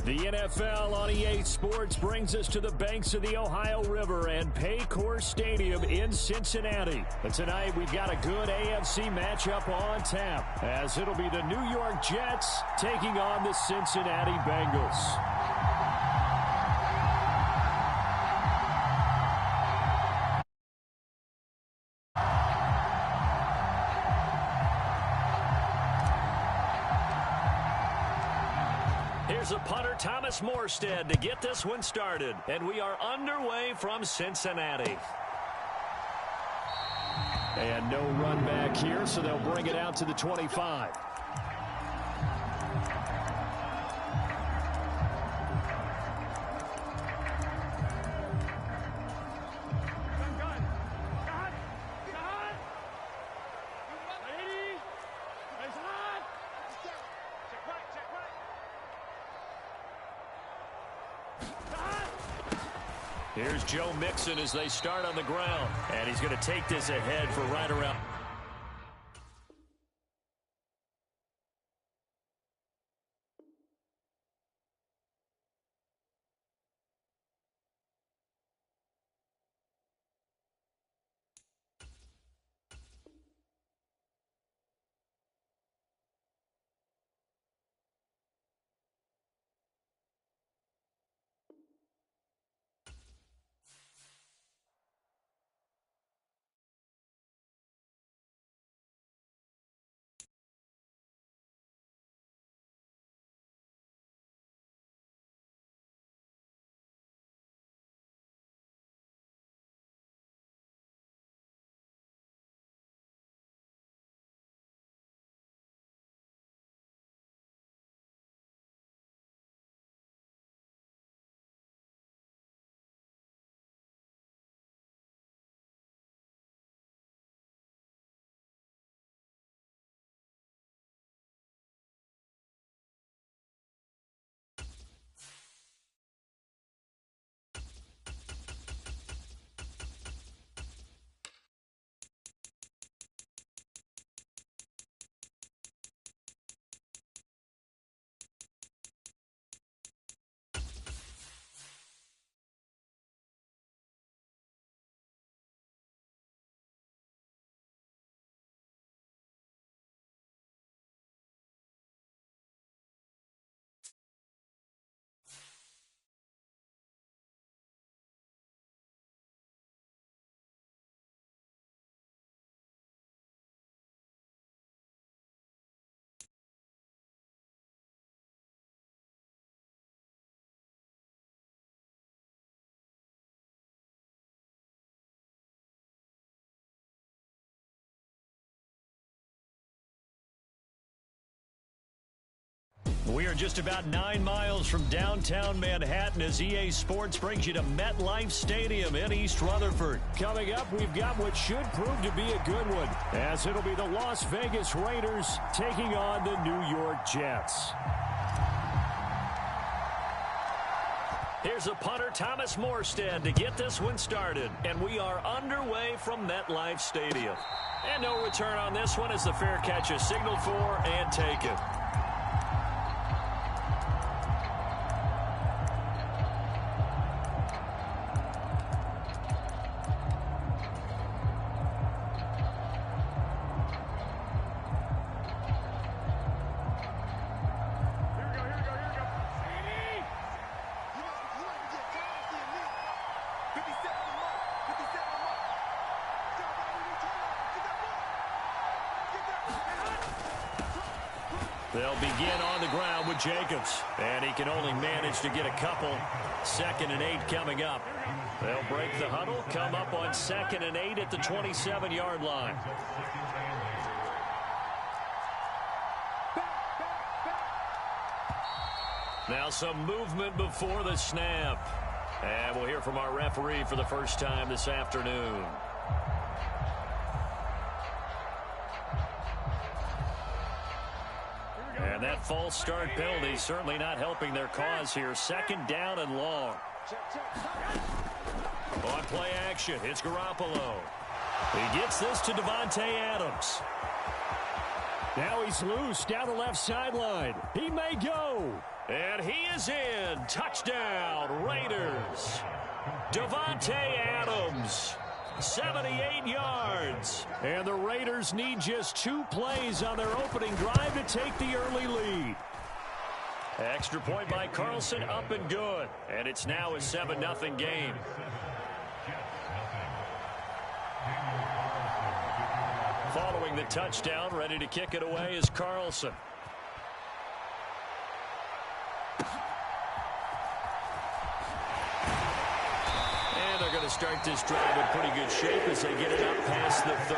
The NFL on EA Sports brings us to the banks of the Ohio River and Paycor Stadium in Cincinnati. But tonight we've got a good AFC matchup on tap, as it'll be the New York Jets taking on the Cincinnati Bengals. Here's a punter, Thomas Morstead, to get this one started. And we are underway from Cincinnati. And no run back here, so they'll bring it out to the 25. Here's Joe Mixon as they start on the ground. And he's going to take this ahead for right around. We are just about 9 miles from downtown Manhattan as EA Sports brings you to MetLife Stadium in East Rutherford. Coming up, we've got what should prove to be a good one, as it'll be the Las Vegas Raiders taking on the New York Jets. Here's a punter, Thomas Morstead, to get this one started. And we are underway from MetLife Stadium. And no return on this one as the fair catch is signaled for and taken. They'll begin on the ground with Jacobs, and he can only manage to get a couple. 2nd and 8 coming up. They'll break the huddle, come up on 2nd and 8 at the 27-yard line. Now some movement before the snap. And we'll hear from our referee for the first time this afternoon. And that false start penalty certainly not helping their cause here. 2nd down and long. On play action, it's Garoppolo. He gets this to Devontae Adams. Now he's loose down the left sideline. He may go. And he is in. Touchdown, Raiders. Davante Adams, 78 yards. And the Raiders need just 2 plays on their opening drive to take the early lead. Extra point by Carlson, up and good. And it's now a 7-0 game. Following the touchdown, ready to kick it away is Carlson. And they're going to start this drive in pretty good shape as they get it up past the 30.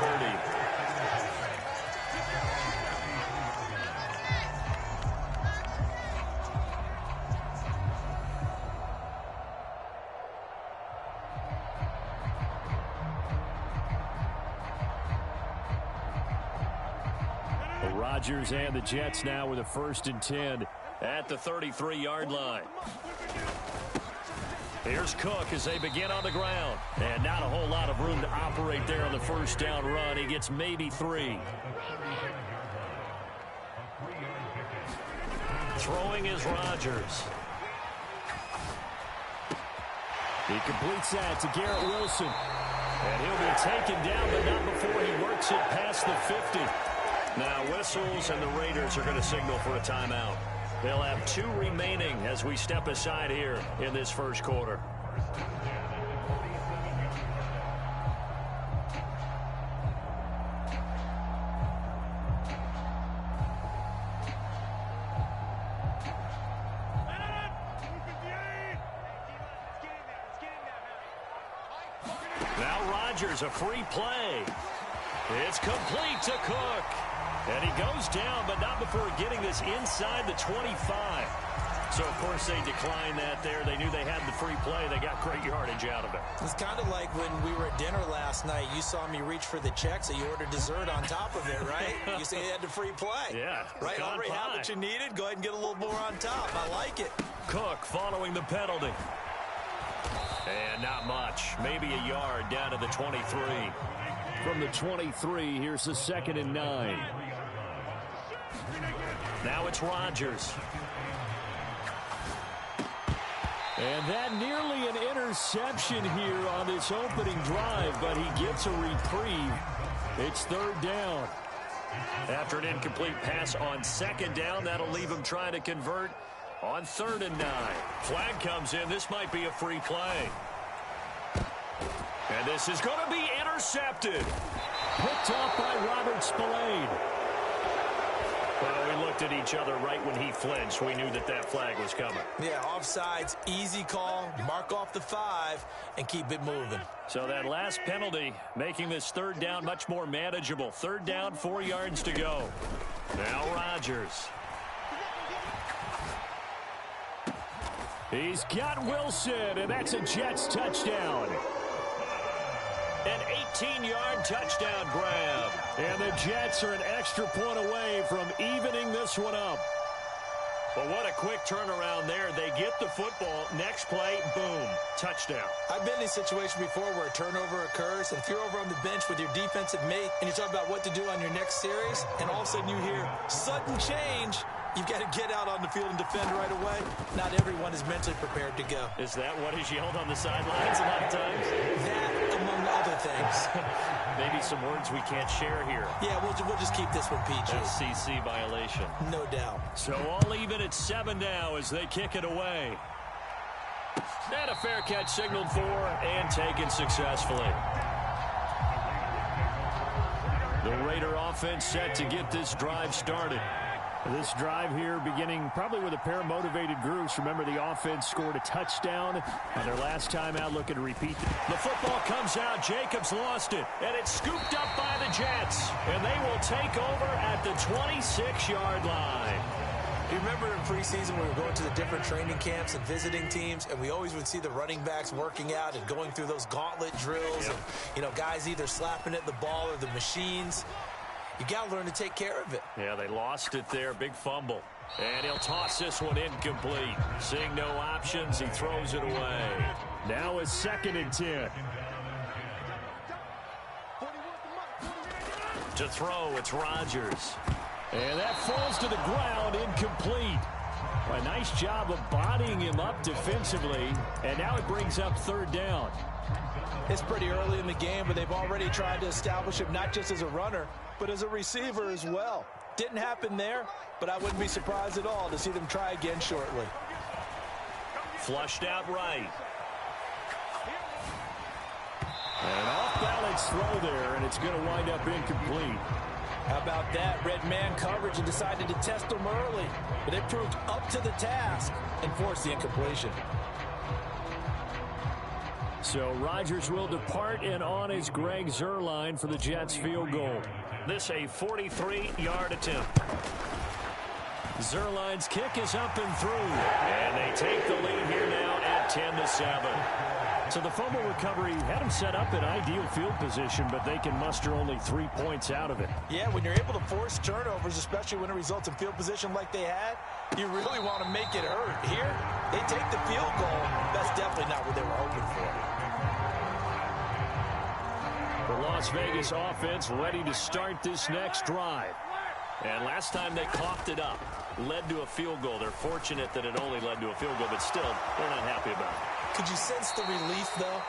Rodgers and the Jets now with a 1st and 10 at the 33-yard line. Here's Cook as they begin on the ground. And not a whole lot of room to operate there on the 1st down run. He gets maybe 3. Throwing is Rodgers. He completes that to Garrett Wilson. And he'll be taken down, but not before he works it past the 50. Now whistles, and the Raiders are going to signal for a timeout. They'll have 2 remaining as we step aside here in this first quarter. Now Rodgers, a free play. It's complete to Cook. And he goes down, but not before getting this inside the 25. So, of course, they declined that there. They knew they had the free play. They got great yardage out of it. It's kind of like when we were at dinner last night. You saw me reach for the check, so you ordered dessert on top of it, right? You said you had the free play. Yeah. Right, already have what you needed. Go ahead and get a little more on top. I like it. Cook following the penalty. And not much. Maybe a yard down to the 23. From the 23, here's the 2nd and 9. Now it's Rodgers. And that nearly an interception here on this opening drive, but he gets a reprieve. It's 3rd down. After an incomplete pass on 2nd down, that'll leave him trying to convert on 3rd and 9. Flag comes in. This might be a free play. And this is going to be intercepted. Picked off by Robert Spillane. Well, we looked at each other right when he flinched. We knew that that flag was coming. Yeah, offsides, easy call, mark off the 5, and keep it moving. So that last penalty making this 3rd down much more manageable. 3rd down, 4 yards to go. Now Rodgers. He's got Wilson, and that's a Jets touchdown. An 18-yard touchdown grab. And the Jets are an extra point away from evening this one up. But what a quick turnaround there. They get the football. Next play, boom, touchdown. I've been in a situation before where a turnover occurs, and if you're over on the bench with your defensive mate and you talk about what to do on your next series, and all of a sudden you hear sudden change, you've got to get out on the field and defend right away. Not everyone is mentally prepared to go. Is that what is yelled on the sidelines a lot of times? That, among other things. Maybe some words we can't share here. Yeah, we'll just keep this one PG. FCC violation. No doubt. So all even at 7 now as they kick it away. And a fair catch signaled for and taken successfully. The Raider offense set to get this drive started. This drive here beginning probably with a pair of motivated groups. Remember, the offense scored a touchdown on their last time out, looking to repeat. The football comes out. Jacobs lost it, and it's scooped up by the Jets. And they will take over at the 26-yard line. You remember in preseason we were going to the different training camps and visiting teams, and we always would see the running backs working out and going through those gauntlet drills. Yep. And, guys either slapping at the ball or the machines. You got to learn to take care of it. Yeah, they lost it there. Big fumble. And he'll toss this one incomplete. Seeing no options, he throws it away. Now it's 2nd and 10. To throw, it's Rodgers. And that falls to the ground, incomplete. A nice job of bodying him up defensively, and now it brings up third down. It's pretty early in the game, but they've already tried to establish him not just as a runner, but as a receiver as well. Didn't happen there, but I wouldn't be surprised at all to see them try again shortly. Flushed out right. An off-balance throw there, and it's going to wind up incomplete. How about that? Red man coverage and decided to test them early, but they proved up to the task and forced the incompletion. So Rodgers will depart, and on is Greg Zuerlein for the Jets field goal. This a 43-yard attempt. Zuerlein's kick is up and through, and they take the lead here now at 10-7. So the fumble recovery had them set up in ideal field position, but they can muster only 3 points out of it. Yeah, when you're able to force turnovers, especially when it results in field position like they had, you really want to make it hurt. Here, they take the field goal. That's definitely not what they were hoping for. The Las Vegas offense ready to start this next drive. And last time they coughed it up, led to a field goal. They're fortunate that it only led to a field goal, but still, they're not happy about it. Could you sense the relief, though,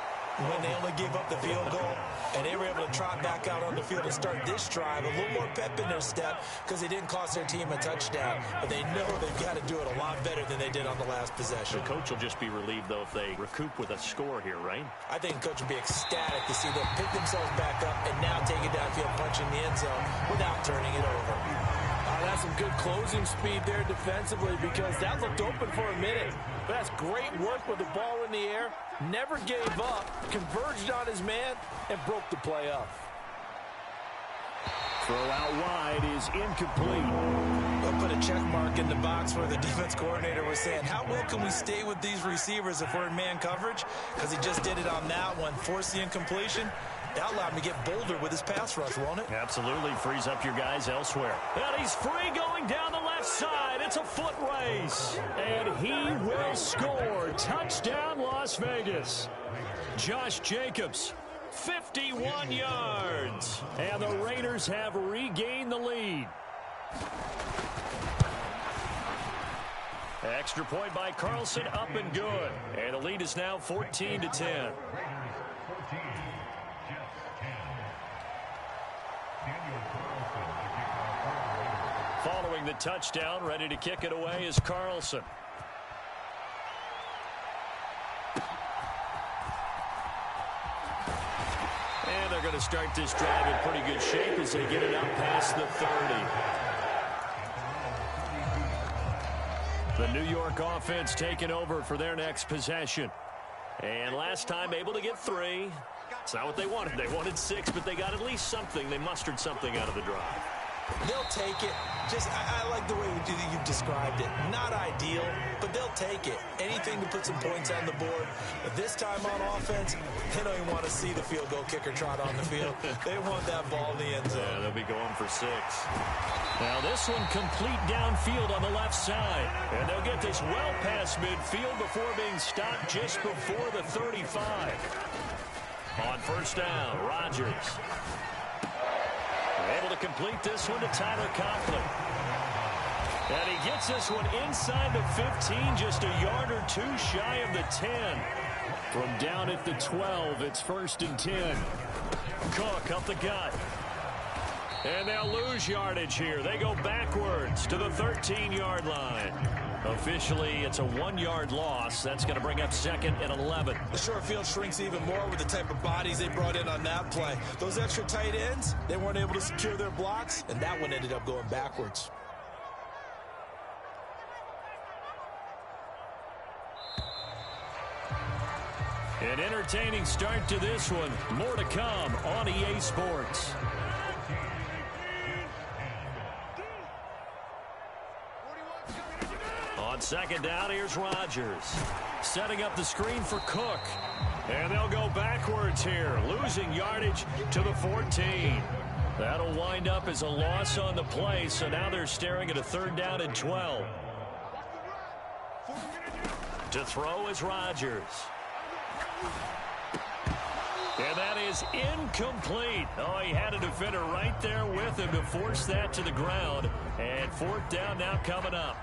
when they only gave up the field goal and they were able to trot back out on the field and start this drive? A little more pep in their step because they didn't cost their team a touchdown. But they know they've got to do it a lot better than they did on the last possession. The coach will just be relieved, though, if they recoup with a score here, right? I think the coach will be ecstatic to see them pick themselves back up and now take it downfield, punching the end zone without turning it over. That's some good closing speed there defensively because that looked open for a minute. But that's great work with the ball in the air. Never gave up, converged on his man, and broke the play up. Throw out wide is incomplete. We'll put a check mark in the box where the defense coordinator was saying, how well can we stay with these receivers if we're in man coverage? Because he just did it on that one, forced the incompletion. That allowed him to get bolder with his pass rush, won't it? Absolutely. Frees up your guys elsewhere. And he's free going down the left side. It's a foot race. And he will score. Touchdown, Las Vegas. Josh Jacobs, 51 yards. And the Raiders have regained the lead. Extra point by Carlson, up and good. And the lead is now 14-10. Following the touchdown, ready to kick it away is Carlson. And they're going to start this drive in pretty good shape as they get it up past the 30. The New York offense taking over for their next possession. And last time able to get 3. It's not what they wanted. They wanted 6, but they got at least something. They mustered something out of the drive. They'll take it. I like the way you've described it. Not ideal, but they'll take it. Anything to put some points on the board. But this time on offense, they don't even want to see the field goal kicker trot on the field. They want that ball in the end zone. Yeah, they'll be going for 6. Now this one complete downfield on the left side. And they'll get this well past midfield before being stopped just before the 35. On first down, Rodgers. Able to complete this one to Tyler Conklin. And he gets this one inside the 15, just a yard or 2 shy of the 10. From down at the 12, it's 1st and 10. Cook up the gut. And they'll lose yardage here. They go backwards to the 13-yard line. Officially, it's a 1-yard loss. That's going to bring up 2nd and 11. The short field shrinks even more with the type of bodies they brought in on that play. Those extra tight ends, they weren't able to secure their blocks, and that one ended up going backwards. An entertaining start to this one. More to come on EA Sports. On second down, here's Rodgers. Setting up the screen for Cook. And they'll go backwards here, losing yardage to the 14. That'll wind up as a loss on the play, so now they're staring at a 3rd down and 12. To throw is Rodgers. And that is incomplete. Oh, he had a defender right there with him to force that to the ground. And fourth down now coming up.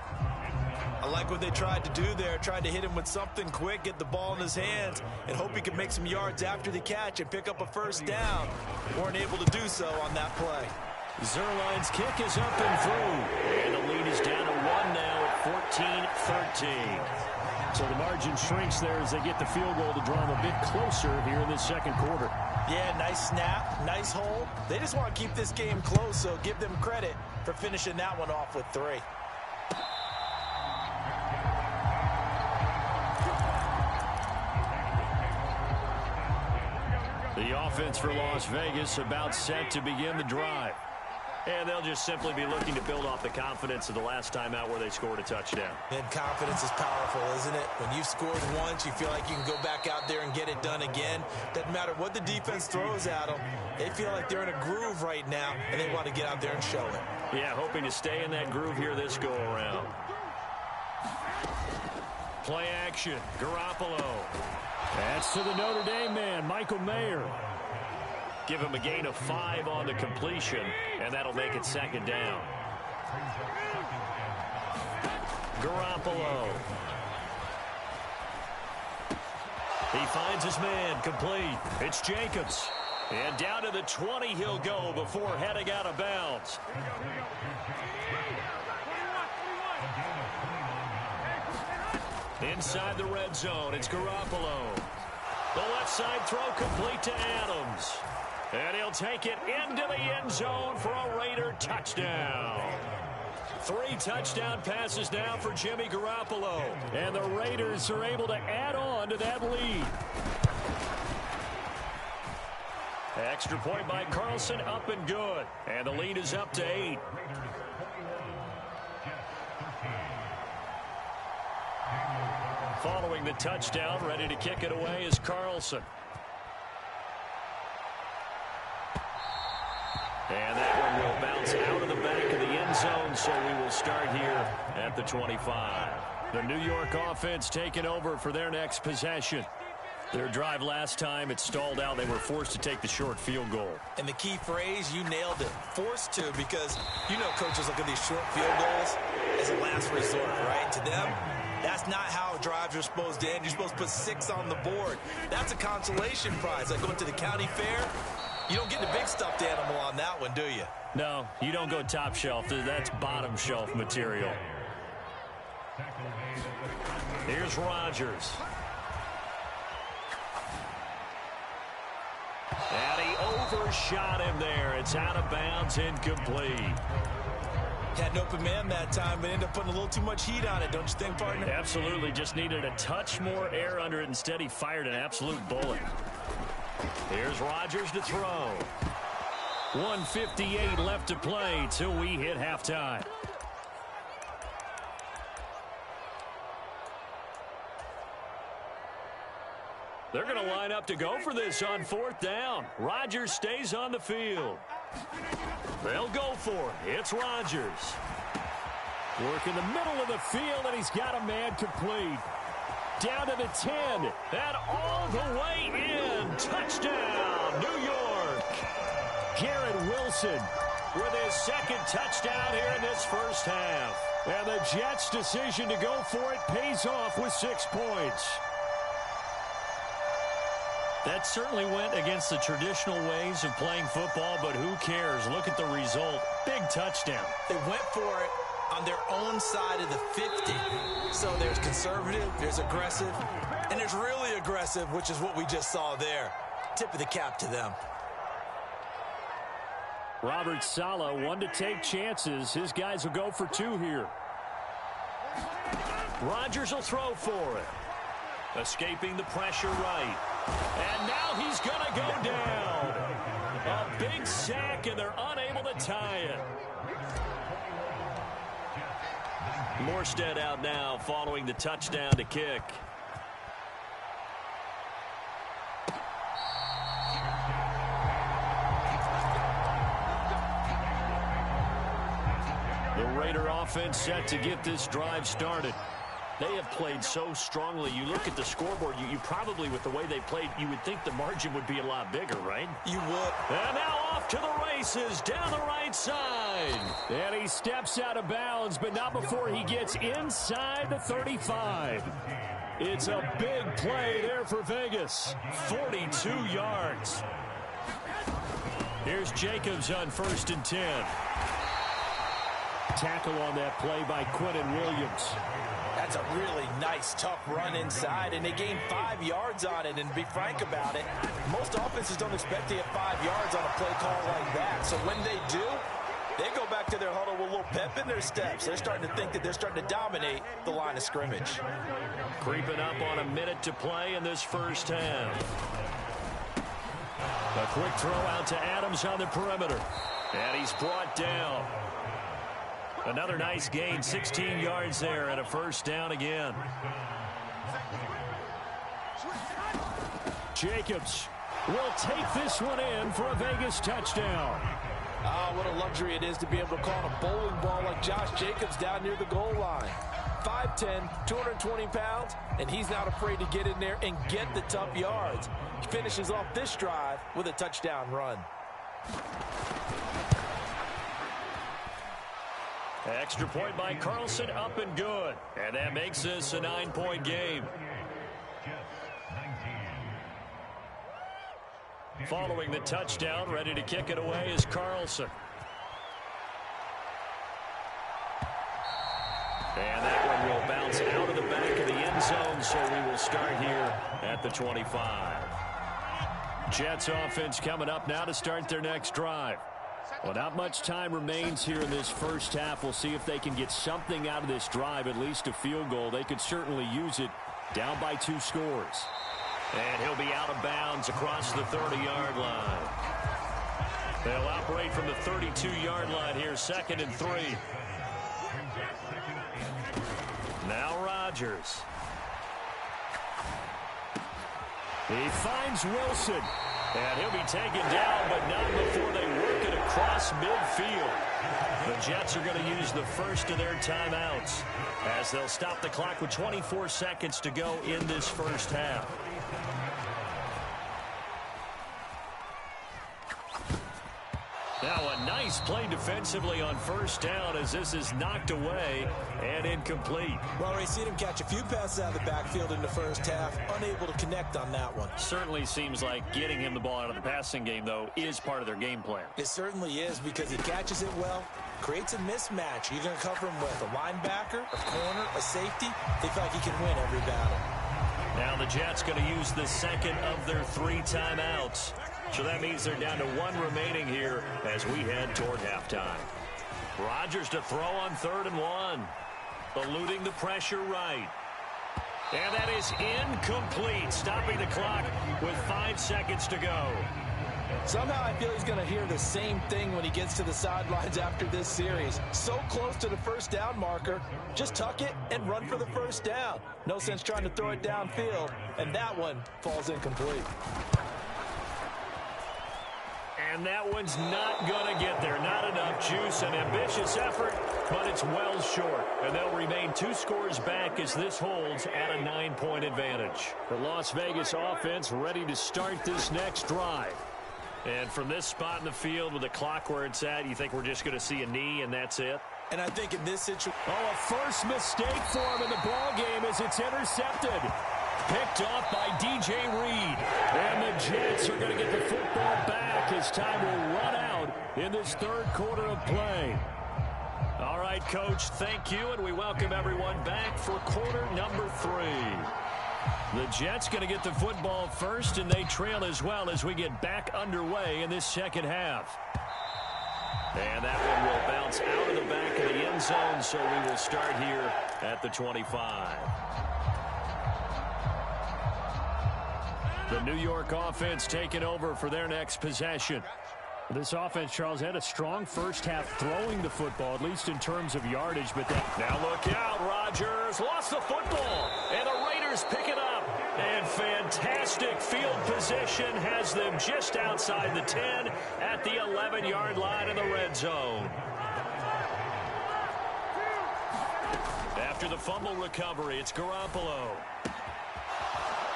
I like what they tried to do there, tried to hit him with something quick, get the ball in his hands, and hope he could make some yards after the catch and pick up a first down. Weren't able to do so on that play. Zuerlein's kick is up and through. And the lead is down to 1 now at 14-13. So the margin shrinks there as they get the field goal to draw them a bit closer here in this second quarter. Yeah, nice snap, nice hold. They just want to keep this game close, so give them credit for finishing that one off with 3. The offense for Las Vegas about set to begin the drive. And they'll just simply be looking to build off the confidence of the last time out where they scored a touchdown. And confidence is powerful, isn't it? When you've scored once, you feel like you can go back out there and get it done again. Doesn't matter what the defense throws at them. They feel like they're in a groove right now, and they want to get out there and show it. Yeah, hoping to stay in that groove here this go-around. Play action, Garoppolo. That's to the Notre Dame man, Michael Mayer. Give him a gain of 5 on the completion, and that'll make it second down. Garoppolo. He finds his man, complete. It's Jacobs. And down to the 20 he'll go before heading out of bounds. Inside the red zone, it's Garoppolo. The left side throw complete to Adams. And he'll take it into the end zone for a Raider touchdown. 3 touchdown passes now for Jimmy Garoppolo. And the Raiders are able to add on to that lead. Extra point by Carlson, up and good. And the lead is up to 8. Following the touchdown, ready to kick it away is Carlson. And that one will bounce out of the back of the end zone, so we will start here at the 25. The New York offense taking over for their next possession. Their drive last time, it stalled out. They were forced to take the short field goal. And the key phrase, you nailed it. Forced to, because you know coaches look at these short field goals as a last resort, right? To them, that's not how drives are supposed to end. You're supposed to put 6 on the board. That's a consolation prize. Like going to the county fair, you don't get the big stuffed animal on that one, do you? No, you don't go top shelf. That's bottom shelf material. Here's Rodgers. And he overshot him there. It's out of bounds, incomplete. Had an open man that time, but ended up putting a little too much heat on it, don't you think, partner? Absolutely. Just needed a touch more air under it. Instead, he fired an absolute bullet. Here's Rodgers to throw. 1:58 left to play till we hit halftime. They're going to line up to go for this on 4th down. Rodgers stays on the field. They'll go for it. It's Rodgers. Work in the middle of the field, and he's got a man complete. Down to the 10, and all the way in. Touchdown, New York. Garrett Wilson with his 2nd touchdown here in this first half. And the Jets' decision to go for it pays off with 6 points. That certainly went against the traditional ways of playing football, but who cares? Look at the result. Big touchdown. They went for it on their own side of the 50. So there's conservative, there's aggressive, and there's really aggressive, which is what we just saw there. Tip of the cap to them. Robert Saleh, one to take chances. His guys will go for 2 here. Rodgers will throw for it. Escaping the pressure right. And now he's going to go down. A big sack, and they're unable to tie it. Morstead out now following the touchdown to kick. The Raider offense set to get this drive started. They have played so strongly. You look at the scoreboard, you probably, with the way they played, you would think the margin would be a lot bigger, right? You would. And now off to the races down the right side. And he steps out of bounds, but not before he gets inside the 35. It's a big play there for Vegas. 42 yards. Here's Jacobs on 1st and 10. Tackle on that play by Quinnen Williams. That's a really nice, tough run inside, and they gained 5 yards on it. And to be frank about it, most offenses don't expect to get 5 yards on a play call like that. So when they do, they go back to their huddle with a little pep in their steps. They're starting to think that they're starting to dominate the line of scrimmage. Creeping up on a minute to play in this first half. A quick throw out to Adams on the perimeter. And he's brought down. Another nice gain, 16 yards there, and a first down again. Jacobs will take this one in for a Vegas touchdown. Oh, what a luxury it is to be able to call a bowling ball like Josh Jacobs down near the goal line. 5'10", 220 pounds, and he's not afraid to get in there and get the tough yards. He finishes off this drive with a touchdown run. Extra point by Carlson, up and good. And that makes this a 9-point game. Following the touchdown, ready to kick it away is Carlson. And that one will bounce out of the back of the end zone, so we will start here at the 25. Jets offense coming up now to start their next drive. Well, not much time remains here in this first half. We'll see if they can get something out of this drive, at least a field goal. They could certainly use it, down by 2 scores. And he'll be out of bounds across the 30-yard line. They'll operate from the 32-yard line here, 2nd and 3. Now Rodgers. He finds Wilson. And he'll be taken down, but not before they work it across midfield. The Jets are going to use the first of their timeouts as they'll stop the clock with 24 seconds to go in this first half. Now a nice play defensively on first down as this is knocked away and incomplete. Well, we've seen him catch a few passes out of the backfield in the first half, unable to connect on that one. Certainly seems like getting him the ball out of the passing game, though, is part of their game plan. It certainly is because he catches it well, creates a mismatch. You're going to cover him with a linebacker, a corner, a safety. They feel like he can win every battle. Now the Jets going to use the second of their 3 timeouts. So that means they're down to 1 remaining here as we head toward halftime. Rodgers to throw on 3rd and 1. Eluding the pressure right. And that is incomplete, stopping the clock with 5 seconds to go. Somehow I feel he's going to hear the same thing when he gets to the sidelines after this series. So close to the first down marker. Just tuck it and run for the first down. No sense trying to throw it downfield. And that one falls incomplete. And that one's not going to get there. Not enough juice. An ambitious effort, but it's well short. And they'll remain 2 scores back as this holds at a 9-point advantage. The Las Vegas offense ready to start this next drive. And from this spot in the field with the clock where it's at, you think we're just going to see a knee and that's it? And I think in this situation... Oh, a first mistake for him in the ball game as it's intercepted. Picked off by DJ Reed. And the Jets are going to get the football back as time will run out in this 3rd quarter of play. All right, Coach, thank you, and we welcome everyone back for quarter number 3. The Jets going to get the football first, and they trail as well as we get back underway in this second half. And that one will bounce out of the back of the end zone, so we will start here at the 25. The New York offense taking over for their next possession. This offense, Charles, had a strong first half throwing the football, at least in terms of yardage. But now look out, Rodgers lost the football, and the Raiders pick it up. And fantastic field position has them just outside the 10 at the 11-yard line in the red zone. After the fumble recovery, it's Garoppolo.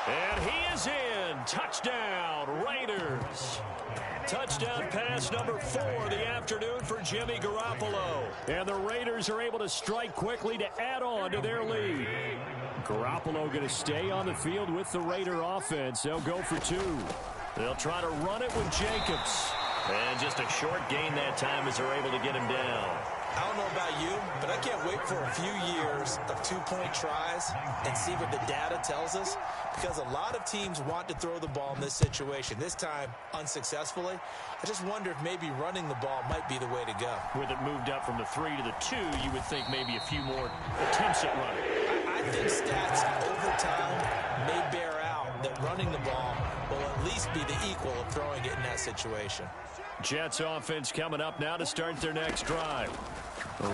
And he is in. Touchdown, Raiders. Touchdown pass number 4 of the afternoon for Jimmy Garoppolo. And the Raiders are able to strike quickly to add on to their lead. Garoppolo going to stay on the field with the Raider offense. They'll go for 2. They'll try to run it with Jacobs. And just a short gain that time as they're able to get him down. I don't know about you, but I can't wait for a few years of 2-point tries and see what the data tells us, because a lot of teams want to throw the ball in this situation. This time, unsuccessfully. I just wonder if maybe running the ball might be the way to go. With it moved up from the 3 to the 2, you would think maybe a few more attempts at running. I think stats over time may bear out that running the ball will at least be the equal of throwing it in that situation. Jets offense coming up now to start their next drive.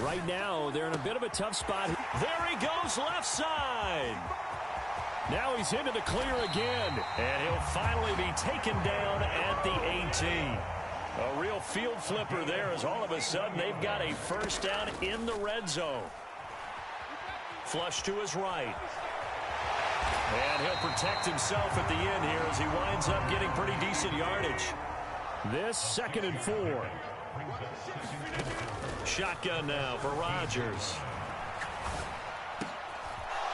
Right now, they're in a bit of a tough spot. There he goes, left side. Now he's into the clear again, and he'll finally be taken down at the 18. A real field flipper there, as all of a sudden they've got a first down in the red zone. Flush to his right. And he'll protect himself at the end here as he winds up getting pretty decent yardage. This 2nd and 4. Shotgun now for Rodgers.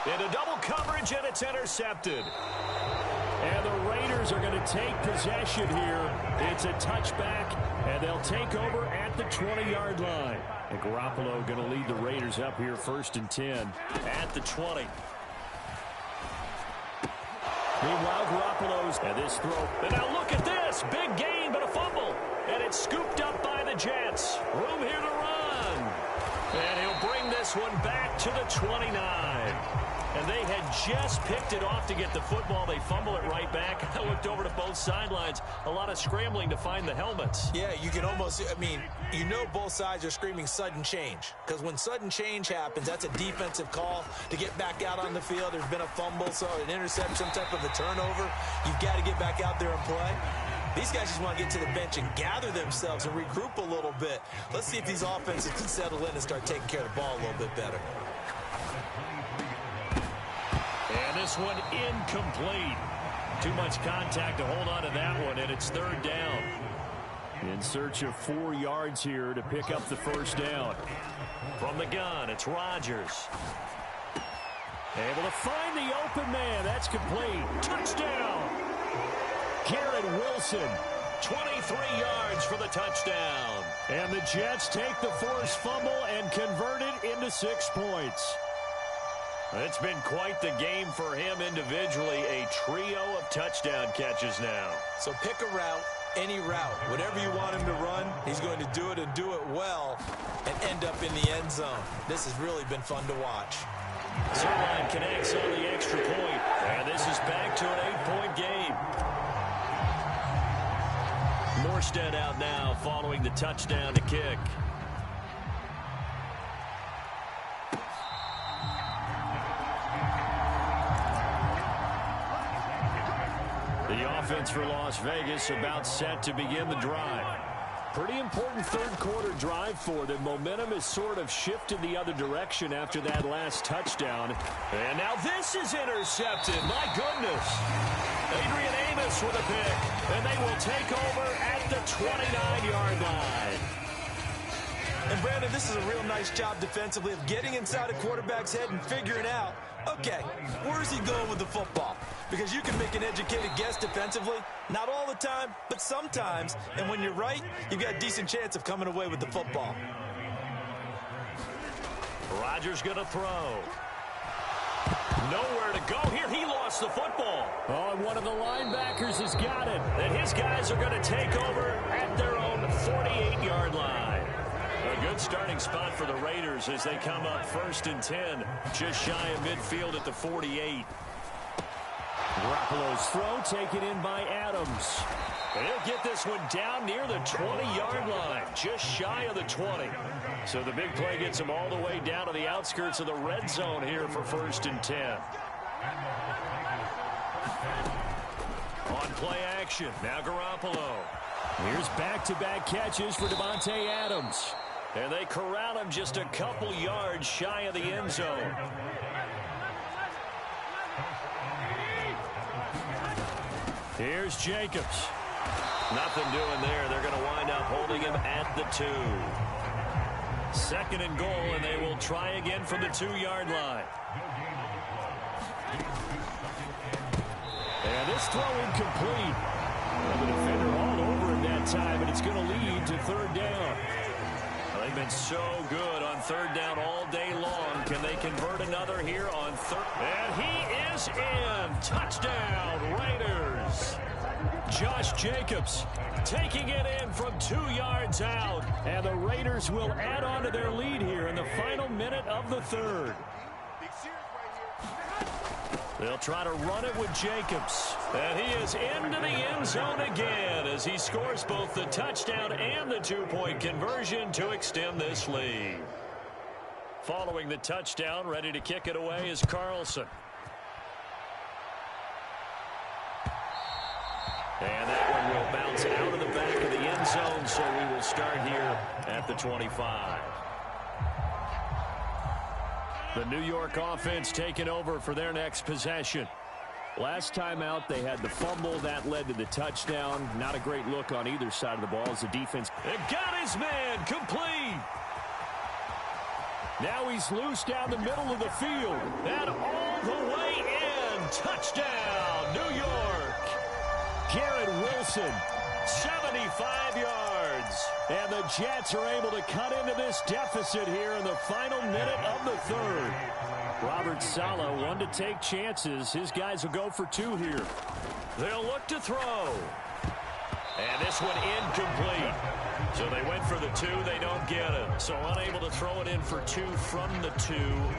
Into double coverage, and it's intercepted. And the Raiders are going to take possession here. It's a touchback, and they'll take over at the 20-yard line. And Garoppolo going to lead the Raiders up here 1st and 10 at the 20. Meanwhile, Garoppolo's at this throw. And now look at this. Big gain, but a fumble. And it's scooped up by the Jets. Room here to run. And he'll bring this one back to the 29. And they had just picked it off to get the football. They fumble it right back. I looked over to both sidelines. A lot of scrambling to find the helmets. Yeah, you can almost, you know both sides are screaming sudden change. Because when sudden change happens, that's a defensive call to get back out on the field. There's been a fumble, so an interception, some type of a turnover. You've got to get back out there and play. These guys just want to get to the bench and gather themselves and regroup a little bit. Let's see if these offenses can settle in and start taking care of the ball a little bit better. And this one incomplete. Too much contact to hold on to that one, and it's 3rd down. In search of 4 yards here to pick up the first down. From the gun, it's Rodgers. Able to find the open man. That's complete. Touchdown. Garrett Wilson, 23 yards for the touchdown. And the Jets take the forced fumble and convert it into 6 points. It's been quite the game for him individually. A trio of touchdown catches now. So pick a route, any route. Whatever you want him to run, he's going to do it and do it well and end up in the end zone. This has really been fun to watch. Zerline connects on the extra point. And this is back to an 8-point game. Morstead out now following the touchdown to kick. The offense for Las Vegas about set to begin the drive. Pretty important third-quarter drive for them. Momentum has sort of shifted the other direction after that last touchdown. And now this is intercepted. My goodness. Adrian Amos with a pick. And they will take over at the 29-yard line. And, Brandon, this is a real nice job defensively of getting inside a quarterback's head and figuring out, okay, where's he going with the football? Because you can make an educated guess defensively. Not all the time, but sometimes. And when you're right, you've got a decent chance of coming away with the football. Rodgers going to throw. Nowhere to go here. He lost the football. Oh, and one of the linebackers has got it. And his guys are going to take over at their own 48-yard line. A good starting spot for the Raiders as they come up 1st and 10. Just shy of midfield at the 48. Garoppolo's throw taken in by Adams. And he'll get this one down near the 20-yard line, just shy of the 20. So the big play gets him all the way down to the outskirts of the red zone here for 1st and 10. On play action, now Garoppolo. Here's back-to-back catches for Davante Adams. And they corral him just a couple yards shy of the end zone. Here's Jacobs. Nothing doing there. They're going to wind up holding him at the 2. 2nd and goal, and they will try again from the 2-yard line. And this throw incomplete. Well, the defender all over him that time, and it's going to lead to 3rd down. Well, they've been so good on 3rd down all day long. Can they convert another here on 3rd? And he is in. Touchdown, Raiders. Josh Jacobs taking it in from 2 yards out. And the Raiders will add on to their lead here in the final minute of the 3rd. They'll try to run it with Jacobs. And he is into the end zone again as he scores both the touchdown and the 2-point conversion to extend this lead. Following the touchdown, ready to kick it away is Carlson. And that one will bounce out of the back of the end zone, so we will start here at the 25. The New York offense taking over for their next possession. Last time out, they had the fumble. That led to the touchdown. Not a great look on either side of the ball as the defense. It got his man complete. Now he's loose down the middle of the field. And all the way in. Touchdown, New York. Garrett Wilson, 75 yards. And the Jets are able to cut into this deficit here in the final minute of the 3rd. Robert Saleh, one to take chances. His guys will go for 2 here. They'll look to throw. And this one incomplete. So they went for the 2. They don't get it. So unable to throw it in for 2 from the 2.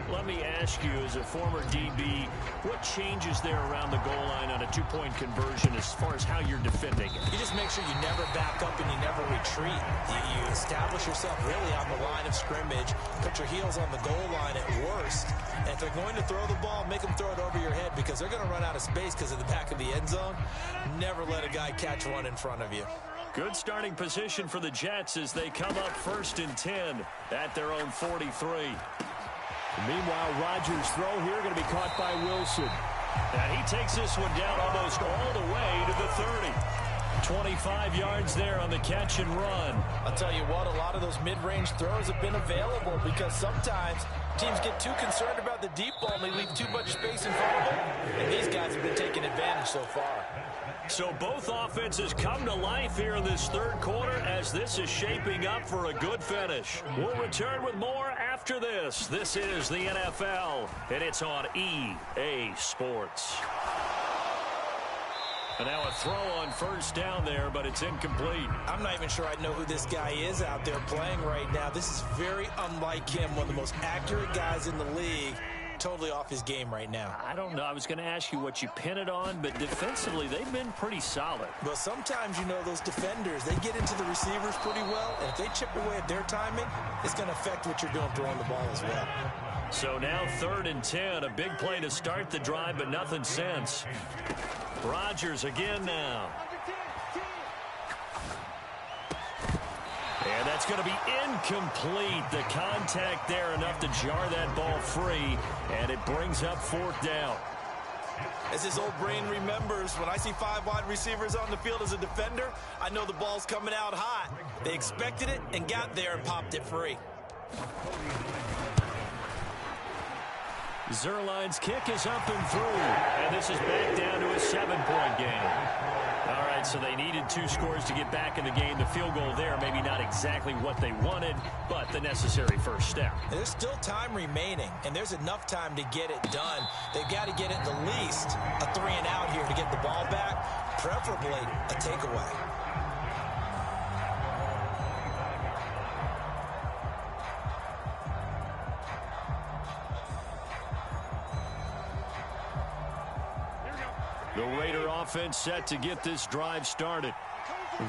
Let me ask you, as a former DB, what changes there around the goal line on a 2-point conversion as far as how you're defending it? You just make sure you never back up and you never retreat. You establish yourself really on the line of scrimmage. Put your heels on the goal line at worst. And if they're going to throw the ball, make them throw it over your head because they're going to run out of space because of the back of the end zone. Never let a guy catch one in front of you. Good starting position for the Jets as they come up 1st and 10 at their own 43. Meanwhile, Rodgers' throw here going to be caught by Wilson. And he takes this one down almost all the way to the 30. 25 yards there on the catch and run. I'll tell you what, a lot of those mid-range throws have been available because sometimes teams get too concerned about the deep ball and they leave too much space in front of them. And these guys have been taking advantage so far. So both offenses come to life here in this 3rd quarter as this is shaping up for a good finish. We'll return with more after this. This is the NFL, and it's on EA Sports. And now a throw on 1st down there, but it's incomplete. I'm not even sure I know who this guy is out there playing right now. This is very unlike him, one of the most accurate guys in the league. Totally off his game right now. I don't know. I was going to ask you what you pin it on, but defensively, they've been pretty solid. Well, sometimes, you know, those defenders, they get into the receivers pretty well, and if they chip away at their timing, it's going to affect what you're doing throwing the ball as well. So now 3rd and 10, a big play to start the drive, but nothing since. Rodgers again now. And that's going to be incomplete. The contact there enough to jar that ball free, and it brings up 4th down. As his old brain remembers, when I see 5 wide receivers on the field as a defender, I know the ball's coming out hot. They expected it and got there and popped it free. Zerline's kick is up and through, and this is back down to a 7-point game. All right, so they needed 2 scores to get back in the game. The field goal there, maybe not exactly what they wanted, but the necessary first step. There's still time remaining, and there's enough time to get it done. They've got to get at the least a 3-and-out here to get the ball back, preferably a takeaway. The Raider offense set to get this drive started.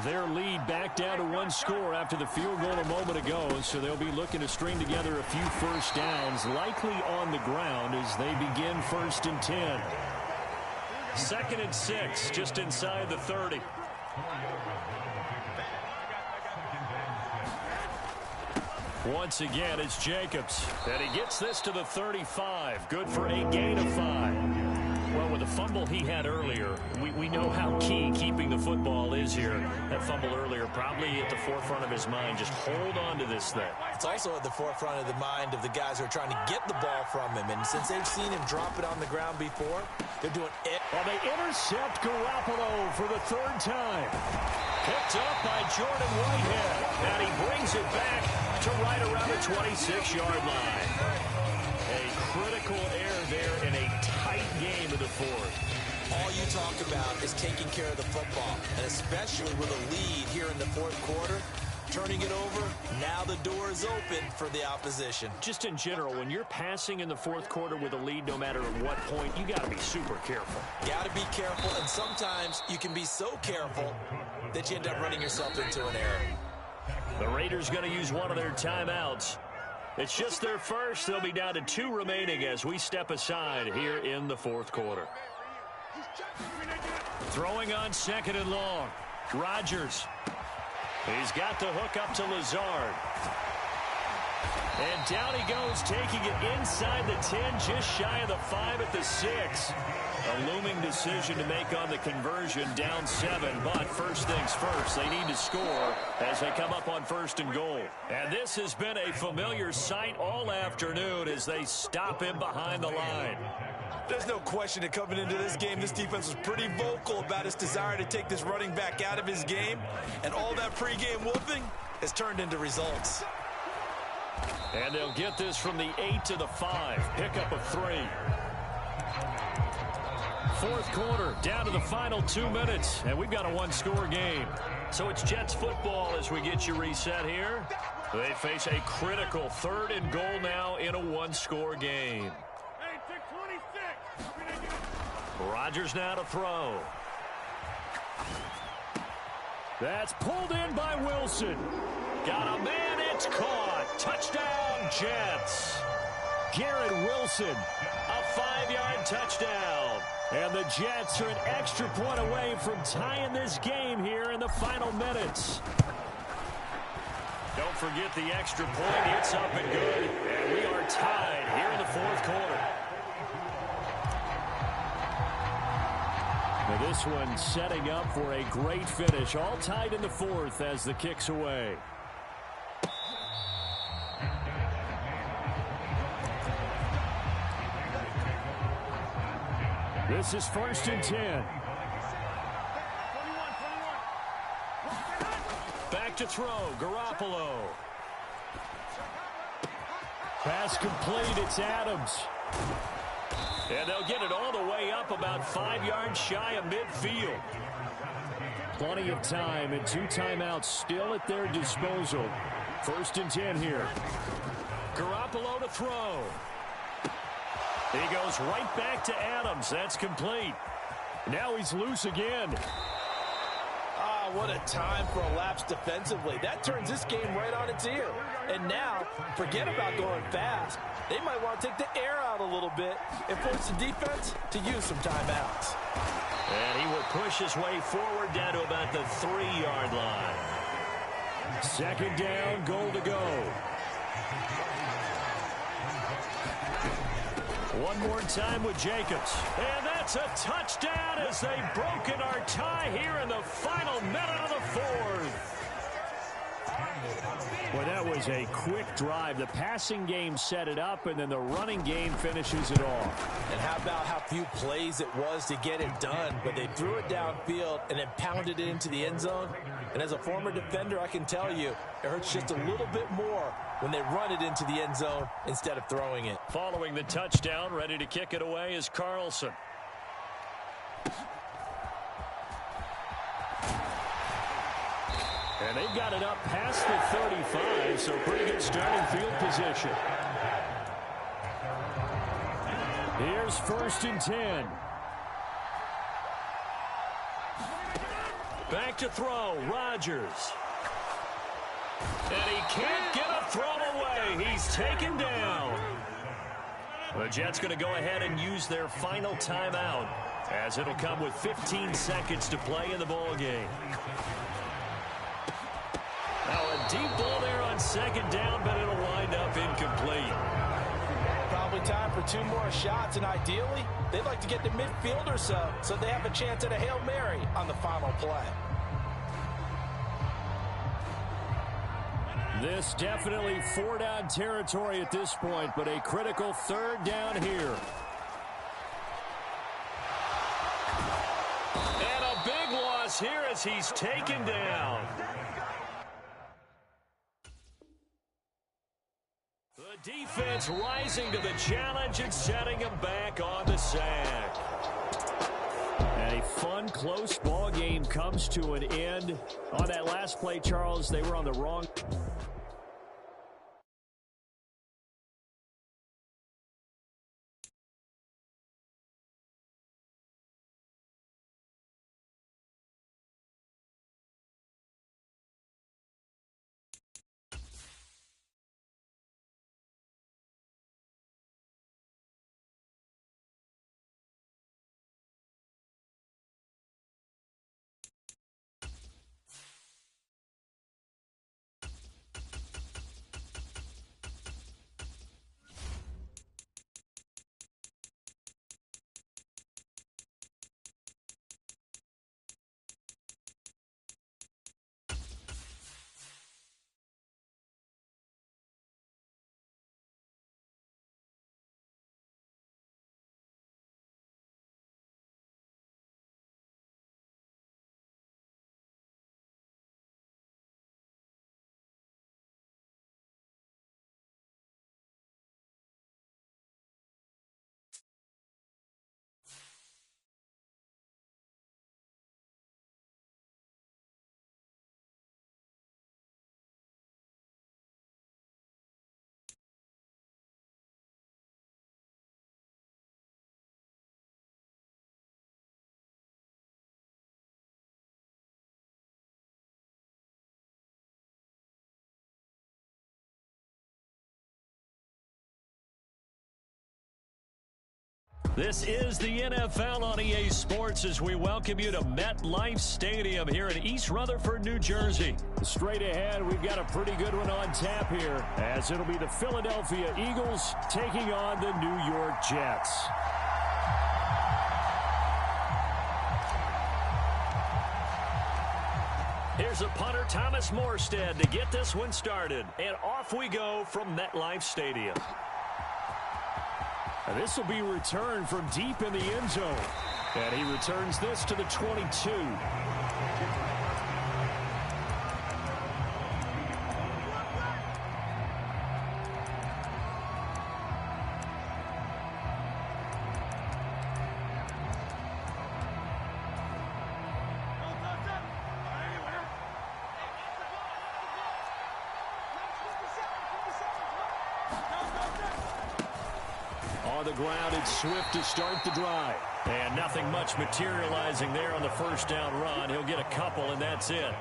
Their lead back down to 1 score after the field goal a moment ago, so they'll be looking to string together a few first downs, likely on the ground as they begin 1st and 10. 2nd and 6, just inside the 30. Once again, it's Jacobs. And he gets this to the 35. Good for a gain of 5. Well, with the fumble he had earlier, we know how key keeping the football is here. That fumble earlier probably at the forefront of his mind. Just hold on to this thing. It's also at the forefront of the mind of the guys who are trying to get the ball from him. And since they've seen him drop it on the ground before, they're doing it. Well, they intercept Garoppolo for the 3rd time. Picked up by Jordan Whitehead. And he brings it back to right around the 26-yard line. A critical error there in a tight game of the 4th. All you talk about is taking care of the football, and especially with a lead here in the 4th quarter, turning it over, now the door is open for the opposition. Just in general, when you're passing in the 4th quarter with a lead, no matter at what point, you got to be super careful. Got to be careful, and sometimes you can be so careful that you end up running yourself into an error. The Raiders going to use one of their timeouts. It's just their first. They'll be down to 2 remaining as we step aside here in the 4th quarter. Throwing on 2nd and long. Rodgers. He's got the hook up to Lazard. And down he goes, taking it inside the 10, just shy of the 5 at the 6. A looming decision to make on the conversion, down 7. But first things first, they need to score as they come up on 1st and goal. And this has been a familiar sight all afternoon as they stop him behind the line. There's no question that coming into this game, this defense was pretty vocal about its desire to take this running back out of his game. And all that pregame whooping has turned into results. And they'll get this from the 8 to the 5. Pickup of 3. 4th quarter, down to the final 2 minutes. And we've got a 1-score game. So it's Jets football as we get you reset here. They face a critical 3rd and goal now in a 1-score game. Rodgers now to throw. That's pulled in by Wilson. Got a man, it's caught. Touchdown, Jets. Garrett Wilson, a 5-yard touchdown. And the Jets are an extra point away from tying this game here in the final minutes. Don't forget the extra point. It's up and good. And we are tied here in the 4th quarter. Now this one setting up for a great finish. All tied in the 4th as the kick's away. This is 1st and 10. Back to throw, Garoppolo. Pass complete, it's Adams. And they'll get it all the way up about 5 yards shy of midfield. Plenty of time and 2 timeouts still at their disposal. 1st and 10 here. Garoppolo to throw. He goes right back to Adams. That's complete. Now he's loose again. What a time for a lapse defensively. That turns this game right on its ear. And now, forget about going fast. They might want to take the air out a little bit and force the defense to use some timeouts. And he will push his way forward down to about the 3-yard line. 2nd down, goal to go. One more time with Jacobs. And that's a touchdown as they've broken our tie here in the final minute of the 4th. Well, that was a quick drive. The passing game set it up, and then the running game finishes it off. And how about how few plays it was to get it done, but they threw it downfield and then pounded it into the end zone. And as a former defender, I can tell you, it hurts just a little bit more when they run it into the end zone instead of throwing it. Following the touchdown, ready to kick it away is Carlson. And they've got it up past the 35, so pretty good starting field position. Here's 1st and 10. Back to throw, Rodgers. And he can't get a throw away. He's taken down. The Jets going to go ahead and use their final timeout as it'll come with 15 seconds to play in the ball game. Now a deep ball there on 2nd down, but it'll for 2 more shots, and ideally, they'd like to get to midfield or so they have a chance at a Hail Mary on the final play. This definitely 4-down territory at this point, but a critical 3rd down here. And a big loss here as he's taken down. The defense rising to the challenge and setting him back on the sack. And a fun, close ball game comes to an end. On that last play, Charles, they were on the wrong... This is the NFL on EA Sports as we welcome you to MetLife Stadium here in East Rutherford, New Jersey. Straight ahead, we've got a pretty good one on tap here as it'll be the Philadelphia Eagles taking on the New York Jets. Here's a punter, Thomas Morstead, to get this one started. And off we go from MetLife Stadium. And this will be returned from deep in the end zone. And he returns this to the 22. On the ground, it's Swift to start the drive. And nothing much materializing there on the first down run. He'll get a couple, and that's it.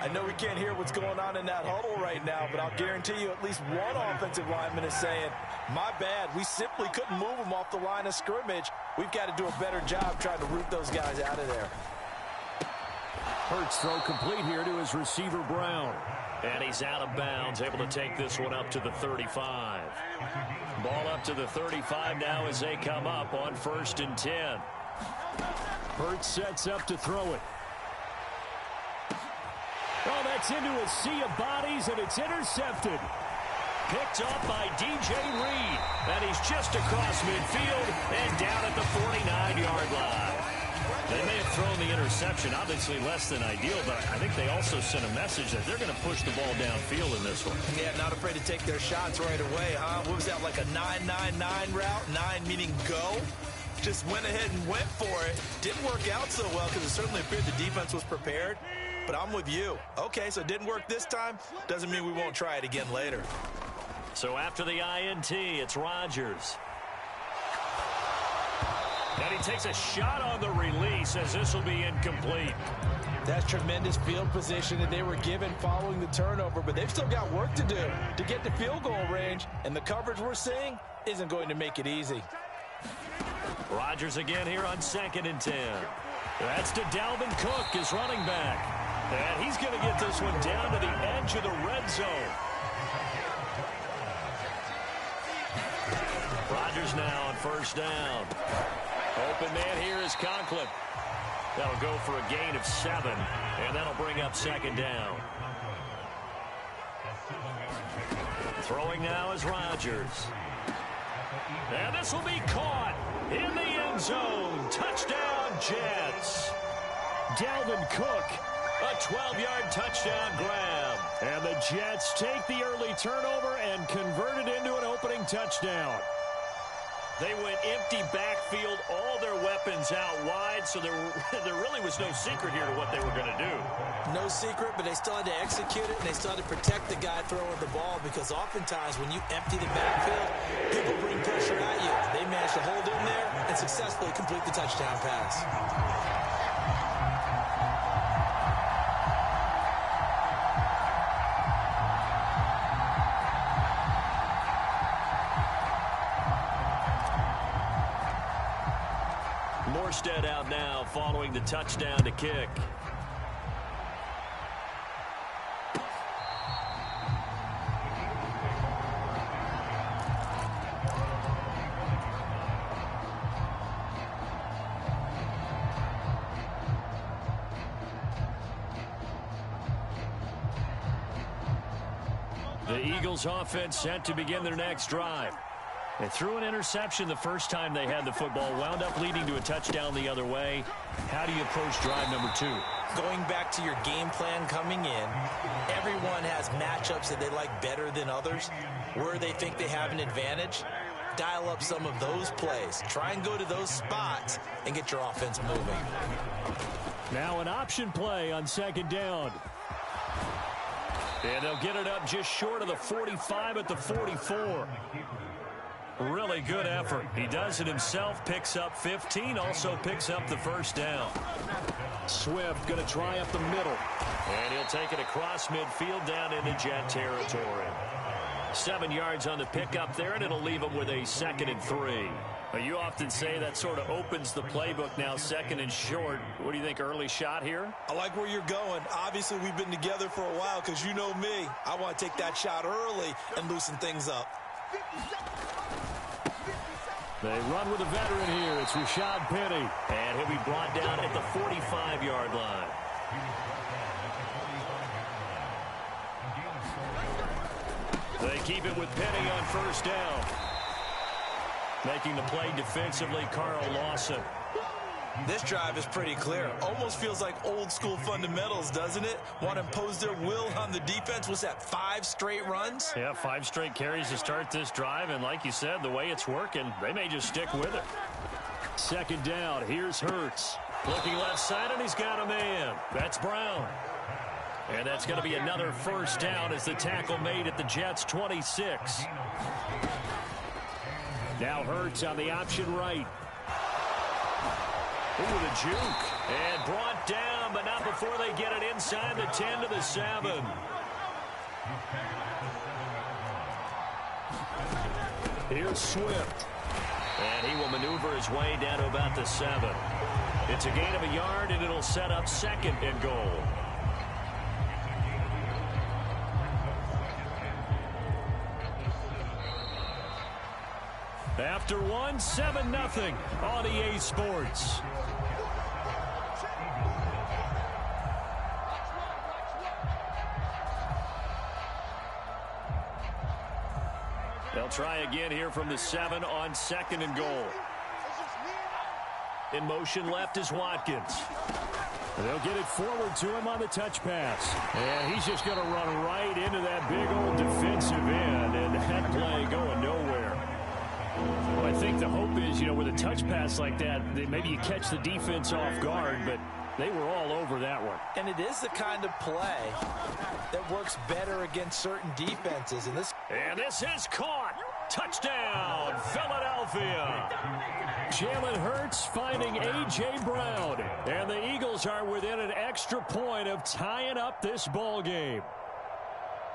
I know we can't hear what's going on in that huddle right now, but I'll guarantee you at least one offensive lineman is saying, my bad, we simply couldn't move them off the line of scrimmage. We've got to do a better job trying to root those guys out of there. Hurts throw complete here to his receiver, Brown. And he's out of bounds, able to take this one up to the 35. Ball up to the 35 now as they come up on 1st and 10. Hurts sets up to throw it. Oh, that's into a sea of bodies, and it's intercepted. Picked up by DJ Reed. And he's just across midfield and down at the 49-yard line. They may have thrown the interception, obviously less than ideal, but I think they also sent a message that they're going to push the ball downfield in this one. Yeah, not afraid to take their shots right away, huh? What was that, like a 9-9-9 route? 9 meaning go? Just went ahead and went for it. Didn't work out so well because it certainly appeared the defense was prepared. But I'm with you. Okay, so it didn't work this time. Doesn't mean we won't try it again later. So after the INT, it's Rodgers. And he takes a shot on the release as this will be incomplete. That's tremendous field position that they were given following the turnover, but they've still got work to do to get to field goal range, and the coverage we're seeing isn't going to make it easy. Rodgers again here on 2nd and 10. That's to Dalvin Cook, his running back. And he's going to get this one down to the edge of the red zone. Rodgers now on first down. Open man here is Conklin. That'll go for a gain of 7, and that'll bring up second down. Throwing now is Rodgers. And this will be caught in the end zone. Touchdown, Jets. Dalvin Cook, a 12-yard touchdown grab. And the Jets take the early turnover and convert it into an opening touchdown. They went empty backfield, all their weapons out wide, so there really was no secret here to what they were going to do. No secret, but they still had to execute it, and they still had to protect the guy throwing the ball, because oftentimes when you empty the backfield, people bring pressure at you. They managed to hold in there and successfully complete the touchdown pass. Morstead out now following the touchdown to kick. The Eagles offense set to begin their next drive. They threw an interception the first time they had the football, wound up leading to a touchdown the other way. How do you approach drive number 2? Going back to your game plan coming in, everyone has matchups that they like better than others. Where they think they have an advantage, dial up some of those plays. Try and go to those spots and get your offense moving. Now an option play on second down. And they'll get it up just short of the 45 at the 44. Really good effort. He does it himself, picks up 15, also picks up the first down. Swift going to try up the middle. And he'll take it across midfield down into Jet territory. 7 yards on the pickup there, and it'll leave him with a 2nd and 3. But you often say that sort of opens the playbook now, 2nd and short. What do you think, early shot here? I like where you're going. Obviously, we've been together for a while, because you know me. I want to take that shot early and loosen things up. They run with a veteran here. It's Rashad Penny. And he'll be brought down at the 45-yard line. They keep it with Penny on first down. Making the play defensively, Carl Lawson. This drive is pretty clear. Almost feels like old school fundamentals, doesn't it? Want to impose their will on the defense. Was that 5 straight runs? Yeah, 5 straight carries to start this drive. And like you said, the way it's working, they may just stick with it. Second down. Here's Hurts. Looking left side, and he's got a man. That's Brown. And that's going to be another first down as the tackle made at the Jets' 26. Now Hurts on the option right. Ooh, the juke. And brought down, but not before they get it inside the 10 to the 7. Here's Swift. And he will maneuver his way down to about the 7. It's a gain of a yard, and it'll set up 2nd and goal. After 7-0 on EA Sports. They'll try again here from the 7 on 2nd and goal. In motion left is Watkins. They'll get it forward to him on the touch pass. And he's just going to run right into that big old defensive end. And that play going nowhere. Well, I think the hope is, with a touch pass like that, maybe you catch the defense off guard, but they were all over that one. And it is the kind of play that works better against certain defenses. And this is caught. Touchdown, Philadelphia. Jalen Hurts finding A.J. Brown. And the Eagles are within an extra point of tying up this ball game.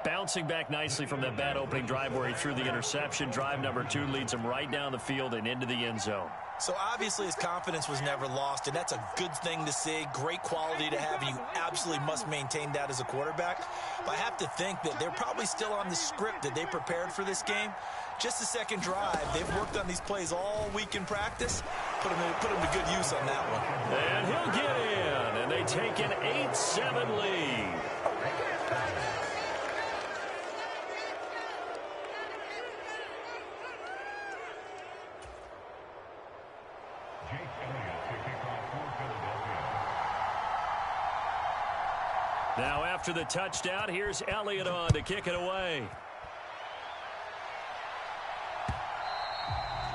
Bouncing back nicely from that bad opening drive where he threw the interception. Drive number 2 leads him right down the field and into the end zone. So obviously his confidence was never lost, and that's a good thing to see. Great quality to have, and you absolutely must maintain that as a quarterback. But I have to think that they're probably still on the script that they prepared for this game. Just the second drive, they've worked on these plays all week in practice. Put them to good use on that one. And he'll get in, and they take an 8-7 lead. Now after the touchdown, here's Elliott on to kick it away.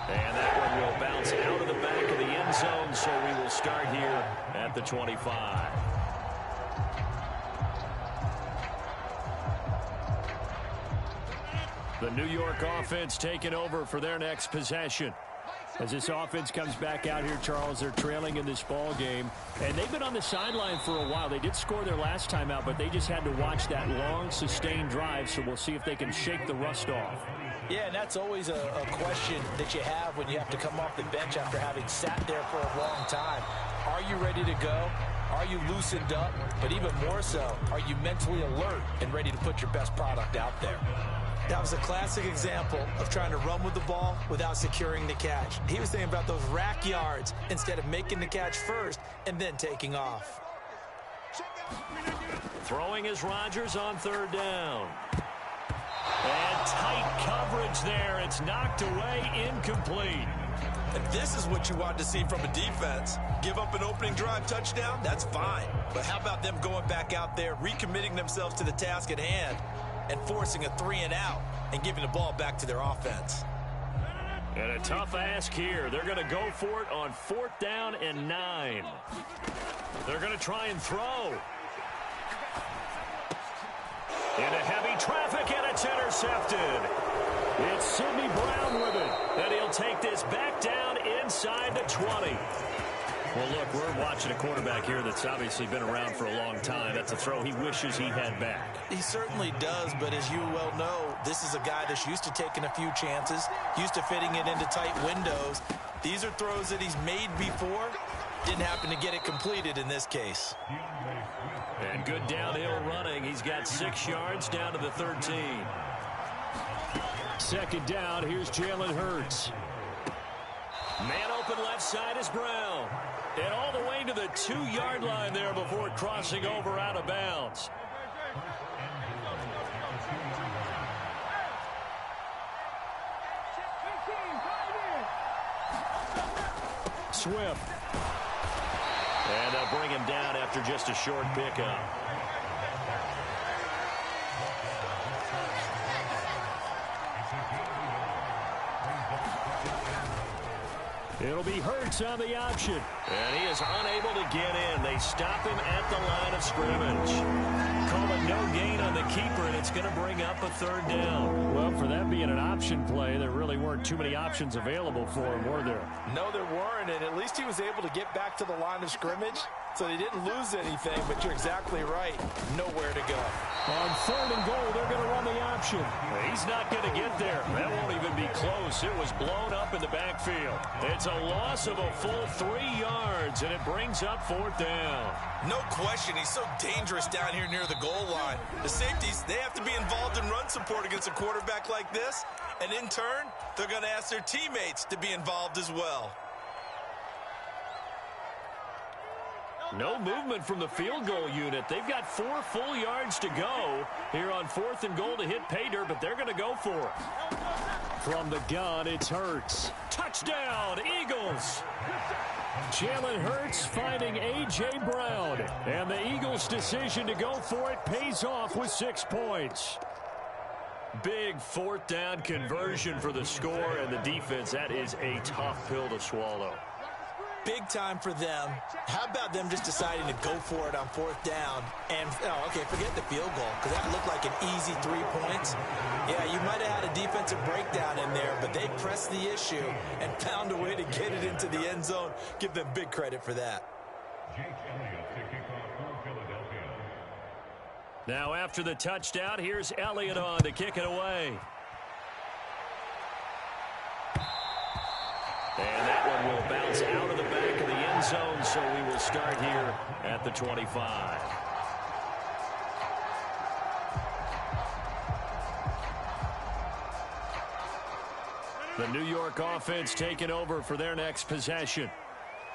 And that one will bounce out of the back of the end zone, so we will start here at the 25. The New York offense taking over for their next possession. As this offense comes back out here, Charles, they're trailing in this ball game. And they've been on the sideline for a while. They did score their last time out, but they just had to watch that long, sustained drive. So we'll see if they can shake the rust off. Yeah, and that's always a question that you have when you have to come off the bench after having sat there for a long time. Are you ready to go? Are you loosened up? But even more so, are you mentally alert and ready to put your best product out there? That was a classic example of trying to run with the ball without securing the catch. He was thinking about those rack yards instead of making the catch first and then taking off. Throwing is Rodgers on third down. And tight coverage there. It's knocked away, incomplete. And this is what you want to see from a defense. Give up an opening drive touchdown, that's fine. But how about them going back out there, recommitting themselves to the task at hand, and forcing a 3-and-out and giving the ball back to their offense. And a tough ask here. They're going to go for it on 4th down and 9. They're going to try and throw. Into heavy traffic, and it's intercepted. It's Sidney Brown with it. And he'll take this back down inside the 20. Well, look, we're watching a quarterback here that's obviously been around for a long time. That's a throw he wishes he had back. He certainly does, but as you well know, this is a guy that's used to taking a few chances, used to fitting it into tight windows. These are throws that he's made before. Didn't happen to get it completed in this case. And good downhill running. He's got 6 yards down to the 13. Second down, here's Jalen Hurts. Man open left side is Brown. And all the way to the 2-yard line there before crossing over out of bounds. Swift. And they'll bring him down after just a short pickup. It'll be Hurts on the option. And he is unable to get in. They stop him at the line of scrimmage. Call it no gain on the keeper, and it's going to bring up a 3rd down. Well, for that being an option play, there really weren't too many options available for him, were there? No, there weren't, and at least he was able to get back to the line of scrimmage, so they didn't lose anything, but you're exactly right. Nowhere to go. On 3rd and goal, they're going to run the option. He's not going to get there. That won't even be close. It was blown up in the backfield. It's a loss of a full 3 yards, and it brings up 4th down. No question, he's so dangerous down here near the goal line. The safeties, they have to be involved in run support against a quarterback like this, and in turn, they're going to ask their teammates to be involved as well. No movement from the field goal unit. They've got 4 full yards to go here on 4th and goal to hit pay dirt, but they're going to go for it. From the gun, it's Hurts. Touchdown, Eagles. Jalen Hurts finding A.J. Brown. And the Eagles' decision to go for it pays off with 6 points. Big 4th down conversion for the score, and the defense, that is a tough pill to swallow. Big time for them. How about them just deciding to go for it on 4th down? And, forget the field goal, because that looked like an easy 3 points. Yeah, you might have had a defensive breakdown in there, but they pressed the issue and found a way to get it into the end zone. Give them big credit for that. Now after the touchdown, here's Elliott on to kick it away. And that one will bounce out of the back of the end zone, so we will start here at the 25. The New York offense taking over for their next possession.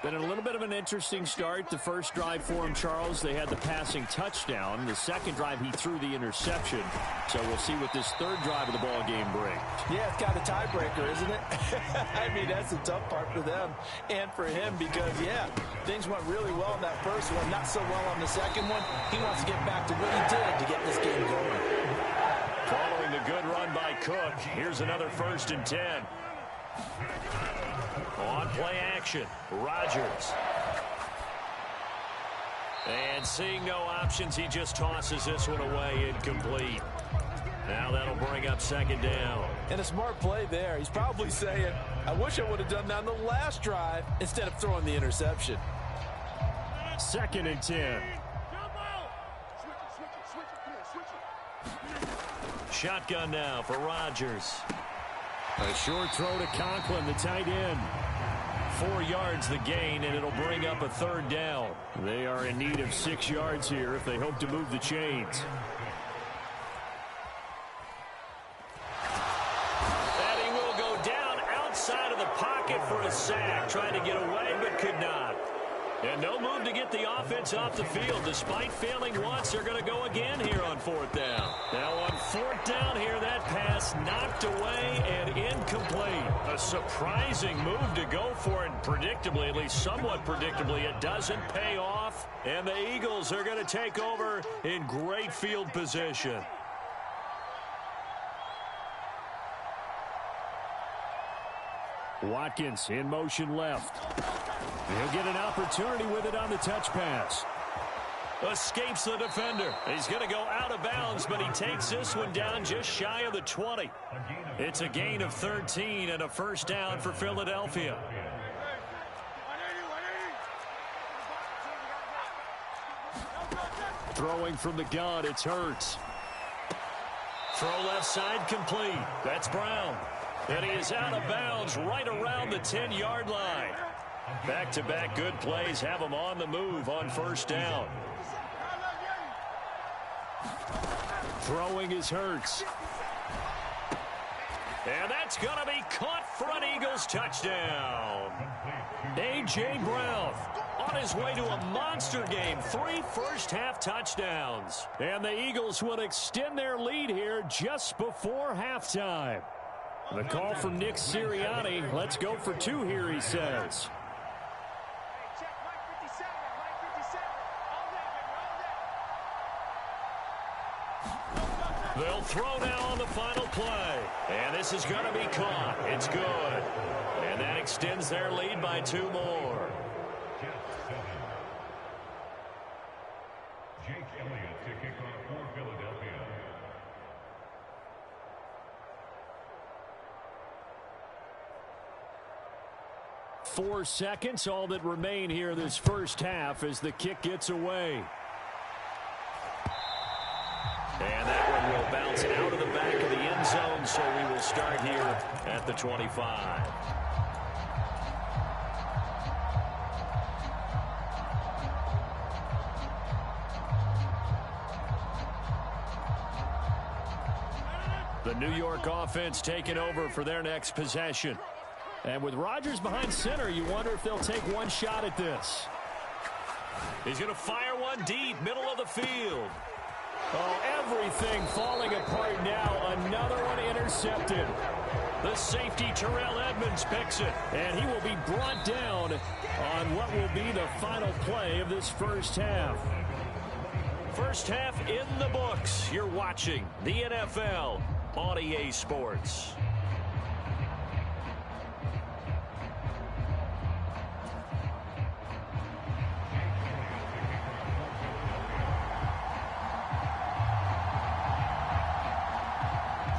Been a little bit of an interesting start. The first drive for him, Charles, they had the passing touchdown. The second drive, he threw the interception. So we'll see what this third drive of the ball game brings. Yeah, it's got a tiebreaker, isn't it? I mean, that's the tough part for them and for him because, yeah, things went really well in that first one, not so well on the second one. He wants to get back to what he did to get this game going. Following the good run by Cook, here's another 1st and 10. On play action, Rodgers. And seeing no options, he just tosses this one away, incomplete. Now that'll bring up 2nd down. And a smart play there. He's probably saying, I wish I would have done that on the last drive instead of throwing the interception. 2nd and 10. Shotgun now for Rodgers. A short throw to Conklin, the tight end. 4 yards the gain, and it'll bring up a 3rd down. They are in need of 6 yards here if they hope to move the chains. And he will go down outside of the pocket for a sack. Trying to get away, but could not. And no move to get the offense off the field. Despite failing once, they're going to go again here on 4th down. Now on 4th down here, that pass knocked away and incomplete. A surprising move to go for it. Predictably, at least somewhat predictably, it doesn't pay off. And the Eagles are going to take over in great field position. Watkins in motion left. He'll get an opportunity with it on the touch pass. Escapes the defender. He's going to go out of bounds, but he takes this one down just shy of the 20. It's a gain of 13 and a 1st down for Philadelphia. Throwing from the gun, it's Hurts. Throw left side complete. That's Brown. And he is out of bounds right around the 10-yard line. Back-to-back good plays have him on the move on 1st down. Throwing is Hurts. And that's going to be caught for an Eagles touchdown. A.J. Brown on his way to a monster game. 3 first-half touchdowns. And the Eagles will extend their lead here just before halftime. The call from Nick Sirianni. Let's go for 2 here, he says. They'll throw now on the final play. And this is going to be caught. It's good. And that extends their lead by 2 more. Jake Elliott to kick off for Philadelphia. 4 seconds, all that remain here this first half as the kick gets away. And that one will bounce out of the back of the end zone, so we will start here at the 25. The New York offense taking over for their next possession. And with Rodgers behind center, you wonder if they'll take one shot at this. He's going to fire one deep, middle of the field. Oh, everything falling apart now. Another one intercepted. The safety, Terrell Edmonds, picks it. And he will be brought down on what will be the final play of this first half. First half in the books. You're watching the NFL on EA Sports.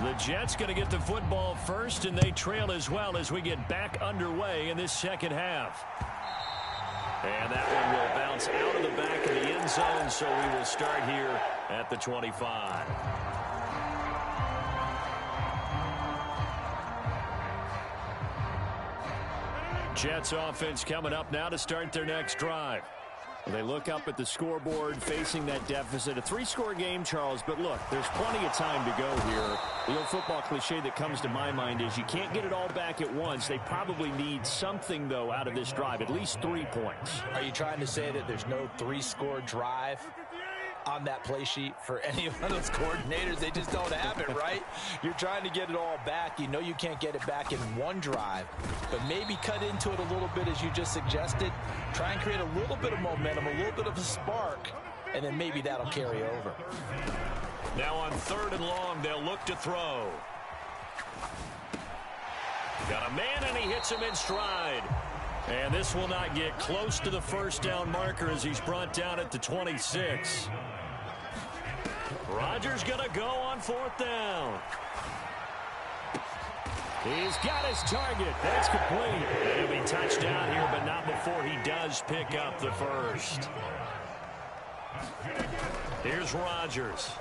The Jets going to get the football first, and they trail as well as we get back underway in this second half. And that one will bounce out of the back of the end zone, so we will start here at the 25. Jets offense coming up now to start their next drive. They look up at the scoreboard facing that deficit. A 3-score game, Charles, but look, there's plenty of time to go here. The old football cliche that comes to my mind is you can't get it all back at once. They probably need something, though, out of this drive, at least 3 points. Are you trying to say that there's no 3-score drive on that play sheet for any of those coordinators? They just don't have it, right? You're trying to get it all back. You know you can't get it back in one drive, but maybe cut into it a little bit as you just suggested. Try and create a little bit of momentum, a little bit of a spark, and then maybe that'll carry over. Now on 3rd and long, they'll look to throw. Got a man, and he hits him in stride. And this will not get close to the first down marker as he's brought down at the 26. Rodgers going to go on 4th down. He's got his target. That's complete. It'll be touchdown here, but not before he does pick up the first. Here's Rodgers.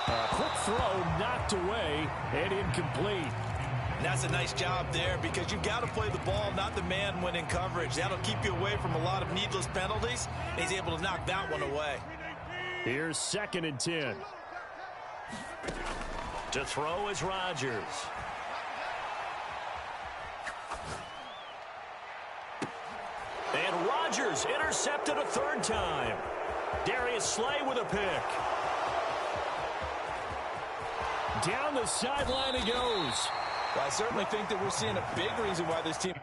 A quick throw knocked away and incomplete. And that's a nice job there because you've got to play the ball, not the man when in coverage. That'll keep you away from a lot of needless penalties. He's able to knock that one away. Here's 2nd and 10. To throw is Rodgers. And Rodgers intercepted a 3rd time. Darius Slay with a pick. Down the sideline he goes. Well, I certainly think that we're seeing a big reason why this team...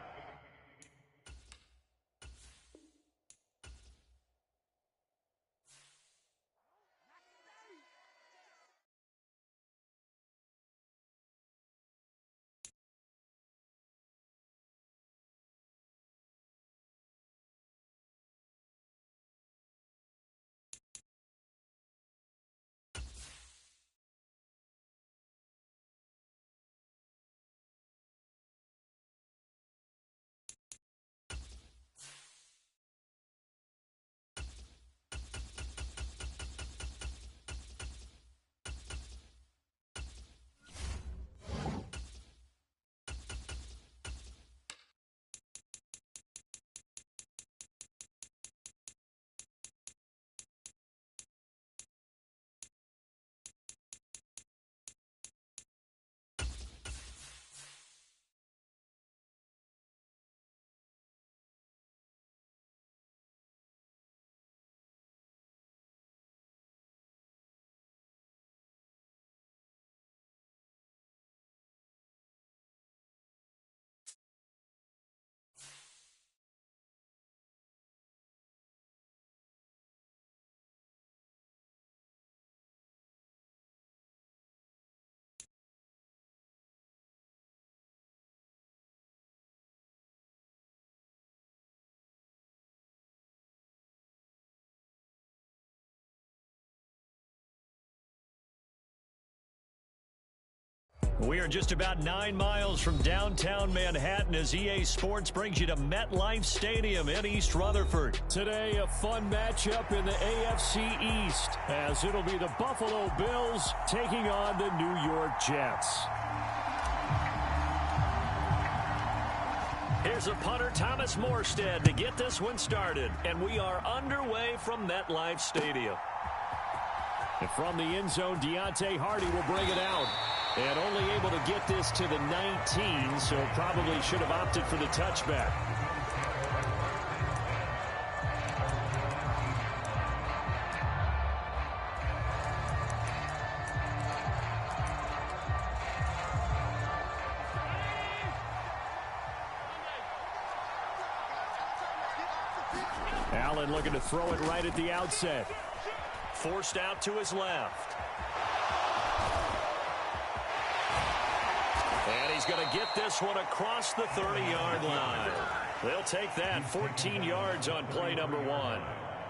We are just about 9 miles from downtown Manhattan as EA Sports brings you to MetLife Stadium in East Rutherford. Today, a fun matchup in the AFC East as it'll be the Buffalo Bills taking on the New York Jets. Here's a punter, Thomas Morstead, to get this one started. And we are underway from MetLife Stadium. And from the end zone, Deontay Hardy will bring it out. And only able to get this to the 19, so probably should have opted for the touchback. Allen looking to throw it right at the outset. Forced out to his left. And he's going to get this one across the 30-yard line. They'll take that 14 yards on play number 1.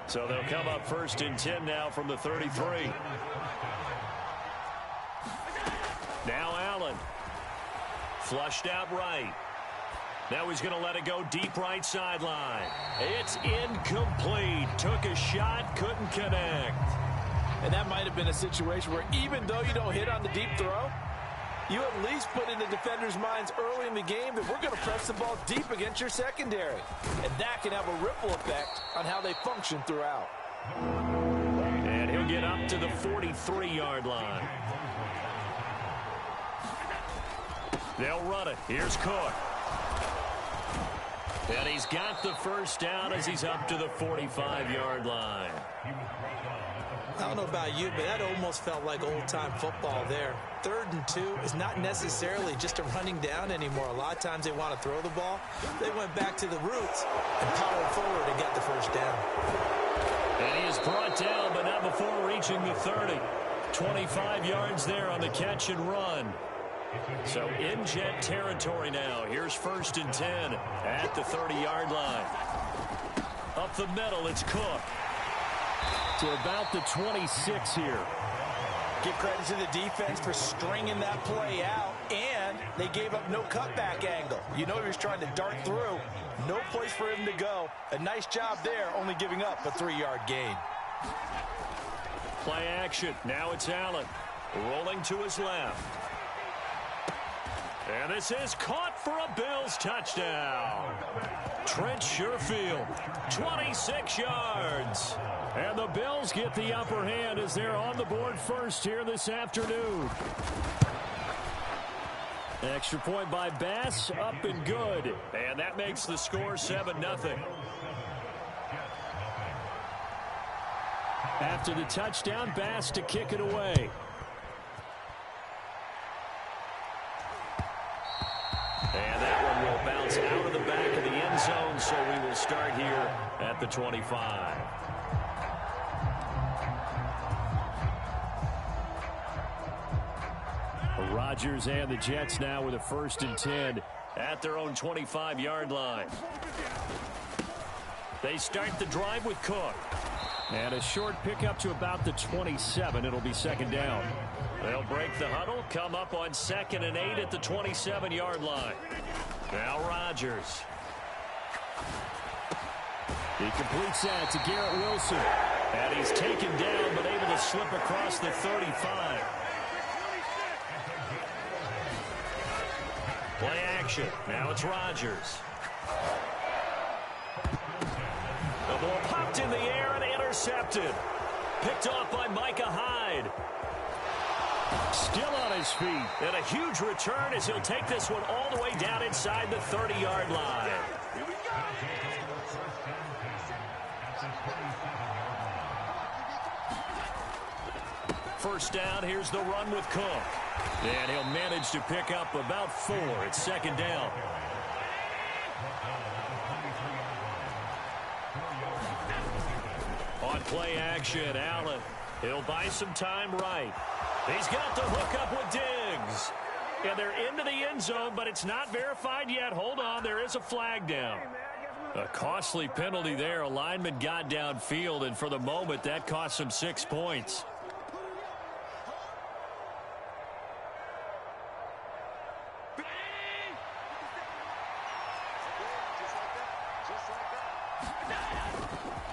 So they'll come up 1st and 10 now from the 33. Now Allen. Flushed out right. Now he's going to let it go deep right sideline. It's incomplete. Took a shot, couldn't connect. And that might have been a situation where even though you don't hit on the deep throw, You at least put in the defenders' minds early in the game that we're going to press the ball deep against your secondary. And that can have a ripple effect on how they function throughout. And he'll get up to the 43-yard line. They'll run it. Here's Cook. And he's got the first down as he's up to the 45-yard line. I don't know about you, but that almost felt like old-time football there. 3rd and 2 is not necessarily just a running down anymore. A lot of times they want to throw the ball. They went back to the roots and powered forward and got the first down. And he is brought down, but not before reaching the 30. 25 yards there on the catch and run. So in Jet territory now. Here's 1st and 10 at the 30-yard line. Up the middle, it's Cook. To about the 26 here. Give credit to the defense for stringing that play out, and they gave up no cutback angle. You know he was trying to dart through. No place for him to go. A nice job there, only giving up a 3-yard gain. Play action. Now it's Allen. Rolling to his left. And this is caught for a Bills touchdown. Trent Sherfield, 26 yards. And the Bills get the upper hand as they're on the board first here this afternoon. Extra point by Bass, up and good. And that makes the score 7-0. After the touchdown, Bass to kick it away. And that one will bounce out of the back of the end zone, so we will start here at the 25. Rodgers and the Jets now with a 1st and 10 at their own 25-yard line. They start the drive with Cook. And a short pickup to about the 27. It'll be 2nd down. They'll break the huddle, come up on 2nd and 8 at the 27-yard line. Now Rodgers. He completes that to Garrett Wilson. And he's taken down but able to slip across the 35. Play action. Now it's Rodgers. The ball popped in the air and intercepted. Picked off by Micah Hyde. Still on his feet. And a huge return as he'll take this one all the way down inside the 30-yard line. First down, here's the run with Cook. And he'll manage to pick up about 4. It's 2nd down. On play action, Allen. He'll buy some time right. He's got the hook up with Diggs. And they're into the end zone, but it's not verified yet. Hold on, there is a flag down. A costly penalty there. A lineman got downfield, and for the moment, that cost him 6 points.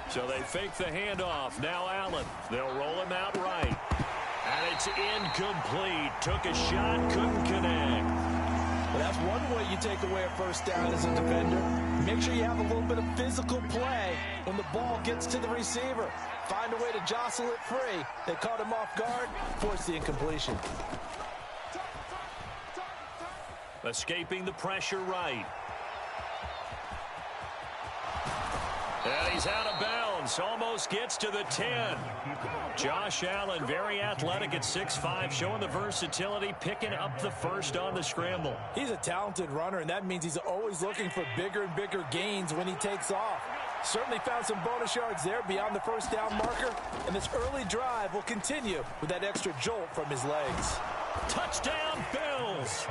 So they fake the handoff. Now Allen. They'll roll him out right. And it's incomplete. Took a shot, couldn't connect. Well, that's one way you take away a first down as a defender. Make sure you have a little bit of physical play when the ball gets to the receiver. Find a way to jostle it free. They caught him off guard, forced the incompletion. Escaping the pressure right. And he's out of bounds. Almost gets to the 10. Josh Allen, very athletic at 6'5", showing the versatility, picking up the first on the scramble. He's a talented runner, and that means he's always looking for bigger and bigger gains when he takes off. Certainly found some bonus yards there beyond the first down marker, and this early drive will continue with that extra jolt from his legs. Touchdown, Bills!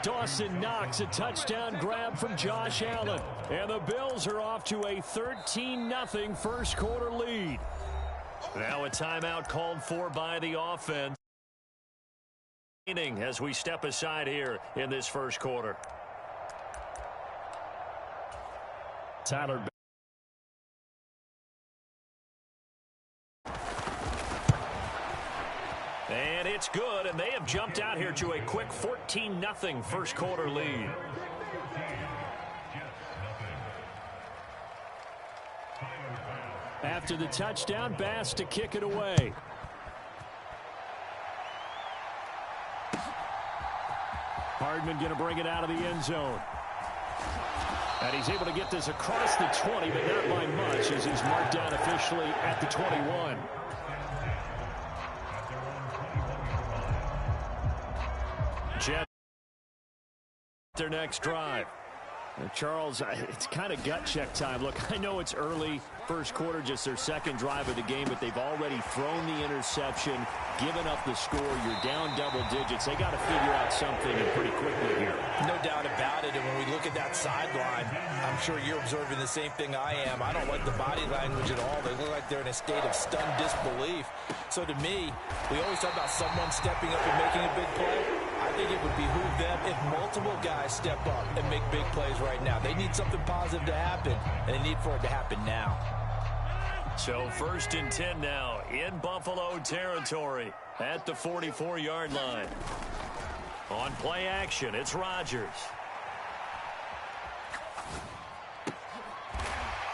Dawson Knox, a touchdown grab from Josh Allen. And the Bills are off to a 13-0 first quarter lead. Now a timeout called for by the offense. As we step aside here in this first quarter. Tyler. And it's good, and they have jumped out here to a quick 14-0 first quarter lead. After the touchdown, Bass to kick it away. Hardman going to bring it out of the end zone. And he's able to get this across the 20, but not by much, as he's marked down officially at the 21. Jets their next drive. Charles, it's kind of gut check time. Look, I know it's early, first quarter, just their second drive of the game, but they've already thrown the interception, given up the score. You're down double digits. They got to figure out something pretty quickly here. No doubt about it. And when we look at that sideline, I'm sure you're observing the same thing I am. I don't like the body language at all. They look like they're in a state of stunned disbelief. So to me, we always talk about someone stepping up and making a big play. I think it would behoove them if multiple guys step up and make big plays right now. They need something positive to happen, and they need for it to happen now. So 1st and 10 now in Buffalo territory at the 44-yard line. On play action, it's Rodgers.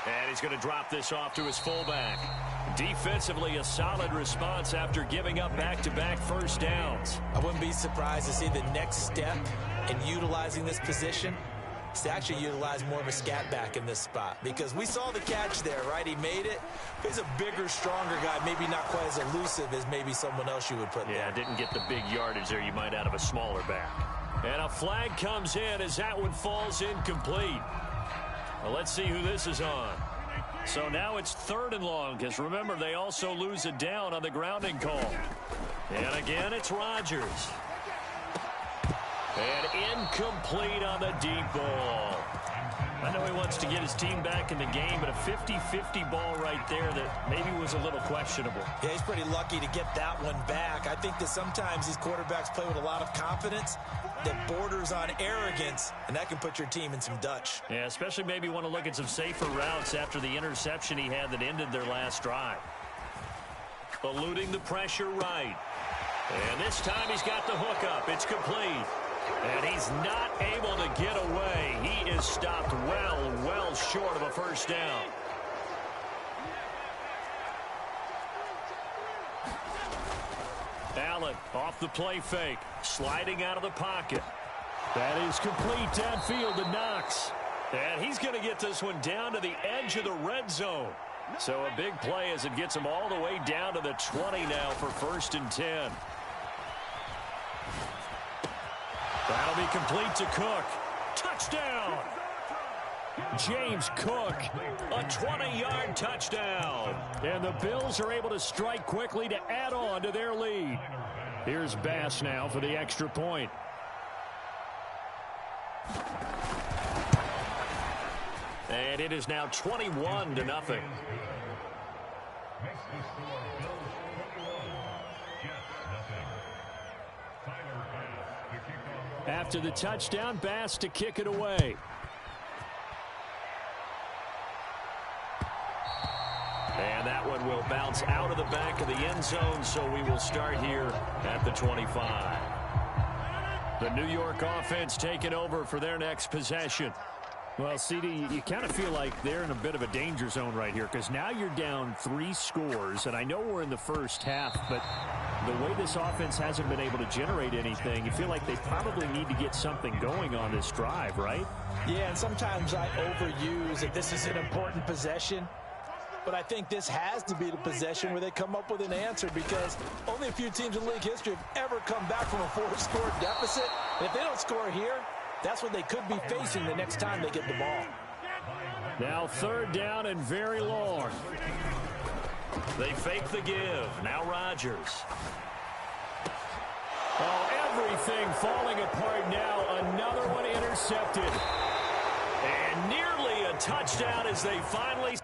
And he's going to drop this off to his fullback. Defensively, a solid response after giving up back-to-back first downs. I wouldn't be surprised to see the next step in utilizing this position is to actually utilize more of a scat back in this spot, because we saw the catch there, right? He made it. He's a bigger, stronger guy, maybe not quite as elusive as maybe someone else you would put there. Yeah, didn't get the big yardage there you might out of a smaller back. And a flag comes in as that one falls incomplete. Well, let's see who this is on. So now it's 3rd and long, because remember, they also lose a down on the grounding call. And again, it's Rodgers. And incomplete on the deep ball. I know he wants to get his team back in the game, but a 50-50 ball right there that maybe was a little questionable. Yeah, he's pretty lucky to get that one back. I think that sometimes these quarterbacks play with a lot of confidence that borders on arrogance, and that can put your team in some Dutch. Yeah, especially maybe want to look at some safer routes after the interception he had that ended their last drive. Eluding the pressure right. And this time he's got the hook up. It's complete. And he's not able to get away. He is stopped well short of a first down. Allen off the play fake, sliding out of the pocket. That is complete downfield to Knox. And he's going to get this one down to the edge of the red zone. So a big play as it gets him all the way down to the 20 now for 1st and 10. That'll be complete to Cook. Touchdown! James Cook, a 20-yard touchdown. And the Bills are able to strike quickly to add on to their lead. Here's Bass now for the extra point. And it is now 21-0. After the touchdown, Bass to kick it away. And that one will bounce out of the back of the end zone, so we will start here at the 25. The New York offense taking over for their next possession. Well, CD, you kind of feel like they're in a bit of a danger zone right here, because now you're down 3 scores, and I know we're in the first half, but the way this offense hasn't been able to generate anything, you feel like they probably need to get something going on this drive, right? Yeah, and sometimes I overuse that this is an important possession, but I think this has to be the possession where they come up with an answer, because only a few teams in league history have ever come back from a 4-score deficit. And if they don't score here, that's what they could be facing the next time they get the ball. Now 3rd down and very long. They fake the give. Now Rodgers. Oh, everything falling apart now. Another one intercepted. And nearly a touchdown as they finally...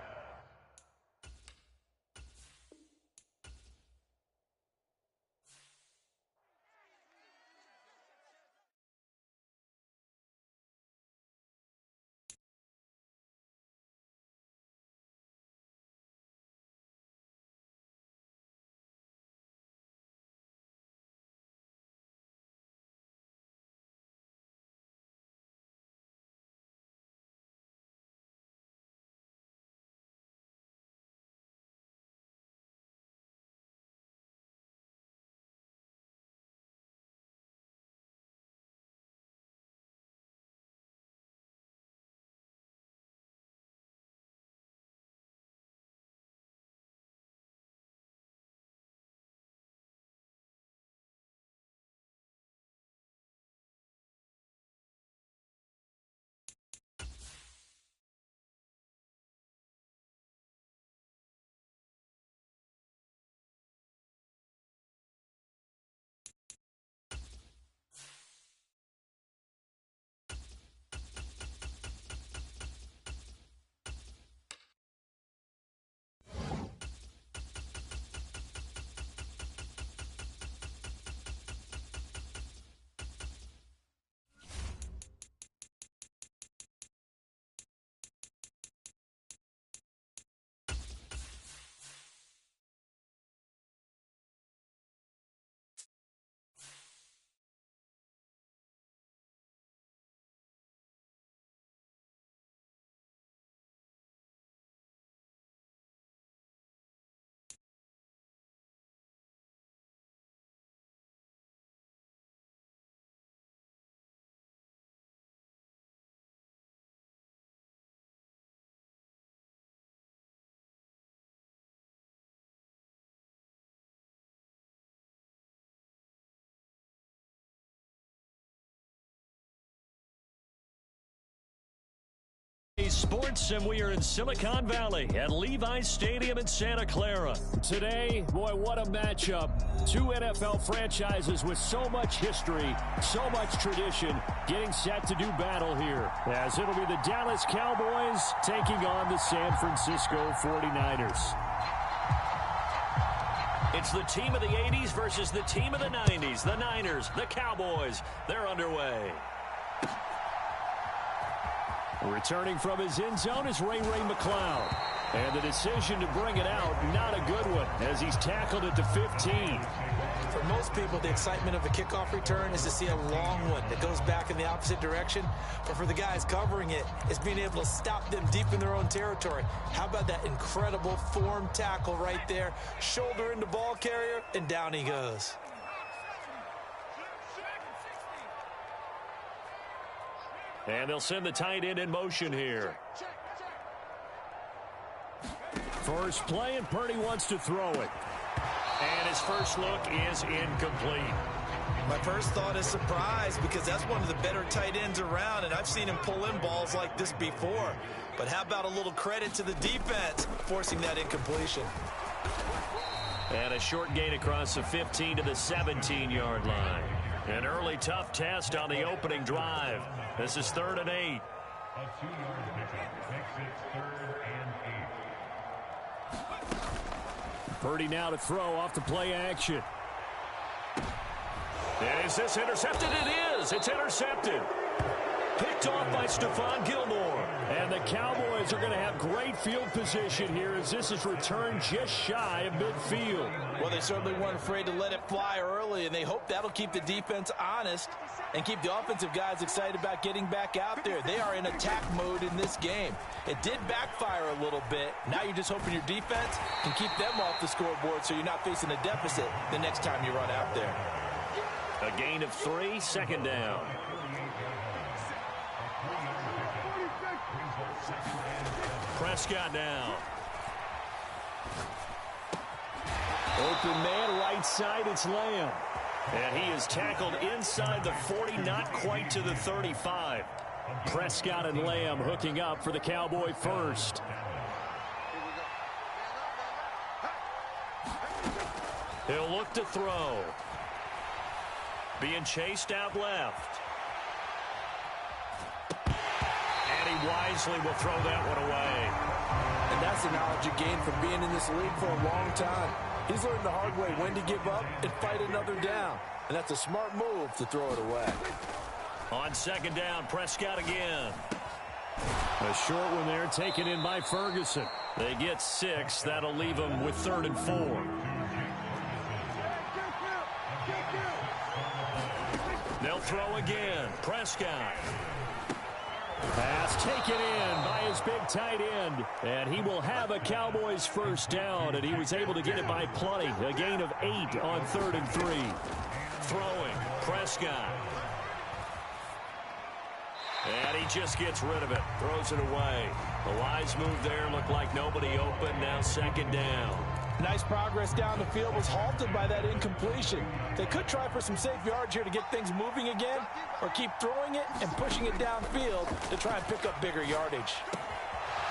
Sports, and we are in Silicon Valley at Levi's Stadium in Santa Clara. Today, boy, what a matchup. Two NFL franchises with so much history, so much tradition, getting set to do battle here, as it'll be the Dallas Cowboys taking on the San Francisco 49ers. It's the team of the 80s versus the team of the 90s. The Niners, the Cowboys, they're underway. Returning from his end zone is Ray McCloud. And the decision to bring it out, not a good one, as he's tackled it to 15. For most people, the excitement of a kickoff return is to see a long one that goes back in the opposite direction. But for the guys covering it, it's being able to stop them deep in their own territory. How about that incredible form tackle right there? Shoulder into ball carrier, and down he goes. And they'll send the tight end in motion here. First play, and Purdy wants to throw it. And his first look is incomplete. My first thought is surprise, because that's one of the better tight ends around, and I've seen him pull in balls like this before. But how about a little credit to the defense forcing that incompletion? And a short gain across the 15 to the 17-yard line. An early tough test on the opening drive. This is 3rd and 8. A 2-yard pickup makes it 3rd and 8. Purdy now to throw off the play action. And is this intercepted? It is. It's intercepted. Picked off by Stephon Gilmore. And the Cowboys are going to have great field position here, as this is returned just shy of midfield. Well, they certainly weren't afraid to let it fly early, and they hope that'll keep the defense honest and keep the offensive guys excited about getting back out there. They are in attack mode in this game. It did backfire a little bit. Now you're just hoping your defense can keep them off the scoreboard so you're not facing a deficit the next time you run out there. A gain of 3, 2nd down. Prescott now. Open man, right side, it's Lamb. And he is tackled inside the 40, not quite to the 35. Prescott and Lamb hooking up for the Cowboy first. He'll look to throw. Being chased out left. And he wisely will throw that one away. And that's the knowledge you gain from being in this league for a long time. He's learned the hard way when to give up and fight another down. And that's a smart move to throw it away. On 2nd down, Prescott again. A short one there, taken in by Ferguson. They get 6. That'll leave them with 3rd and 4. They'll throw again. Prescott. Pass taken in by his big tight end. And he will have a Cowboys first down, and he was able to get it by plenty. A gain of 8 on 3rd and 3. Throwing. Prescott. And he just gets rid of it. Throws it away. The wise move there. Looked like nobody open. Now 2nd down. Nice progress down the field was halted by that incompletion. They could try for some safe yards here to get things moving again, or keep throwing it and pushing it downfield to try and pick up bigger yardage.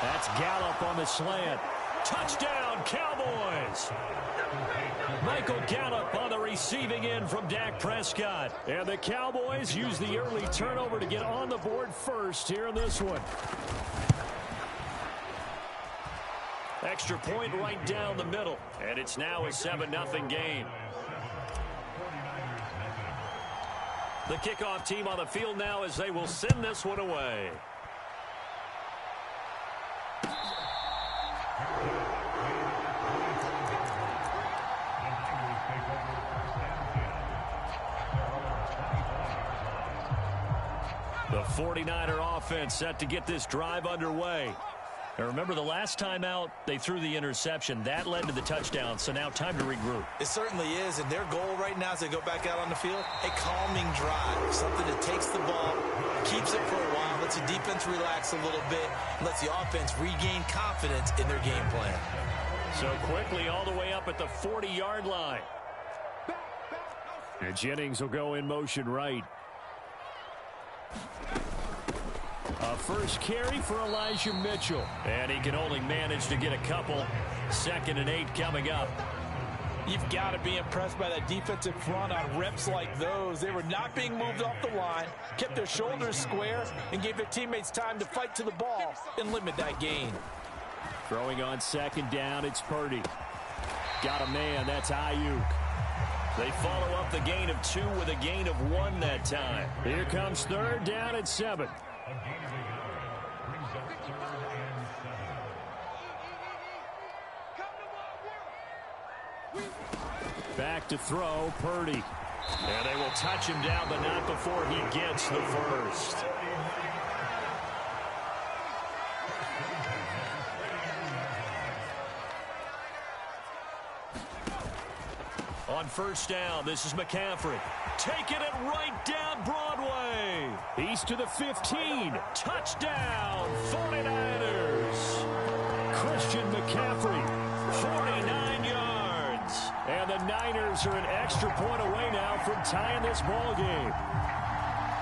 That's Gallup on the slant. Touchdown, Cowboys! Michael Gallup on the receiving end from Dak Prescott. And the Cowboys use the early turnover to get on the board first here in this one. Extra point right down the middle. And it's now a 7-0 game. The kickoff team on the field now as they will send this one away. The 49er offense set to get this drive underway. And remember, the last time out, they threw the interception. That led to the touchdown, so now time to regroup. It certainly is, and their goal right now as they go back out on the field, a calming drive, something that takes the ball, keeps it for a while, lets the defense relax a little bit, and lets the offense regain confidence in their game plan. So quickly all the way up at the 40-yard line. And Jennings will go in motion right. A first carry for Elijah Mitchell. And he can only manage to get a couple. 2nd and 8 coming up. You've got to be impressed by that defensive front on reps like those. They were not being moved off the line, kept their shoulders square, and gave their teammates time to fight to the ball and limit that gain. Throwing on 2nd down, it's Purdy. Got a man, that's Ayuk. They follow up the gain of 2 with a gain of 1 that time. Here comes 3rd down and 7. Back to throw, Purdy. And they will touch him down, but not before he gets the first. On 1st down, this is McCaffrey. Taking it right down Broadway. He's to the 15. Touchdown, 49ers. Christian McCaffrey. 49 yards. And the Niners are an extra point away now from tying this ball game.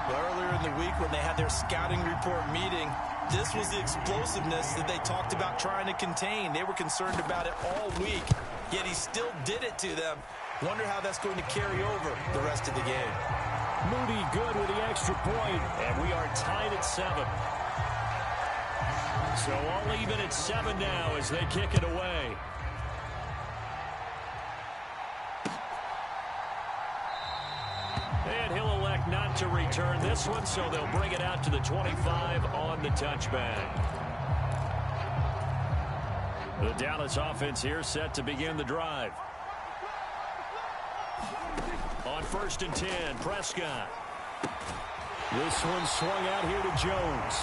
Earlier in the week when they had their scouting report meeting, this was the explosiveness that they talked about trying to contain. They were concerned about it all week, yet he still did it to them. Wonder how that's going to carry over the rest of the game. Moody good with the extra point. And we are tied at 7. So all even at 7 now as they kick it away. And he'll elect not to return this one, so they'll bring it out to the 25 on the touchback. The Dallas offense here set to begin the drive. On 1st and 10, Prescott. This one swung out here to Jones.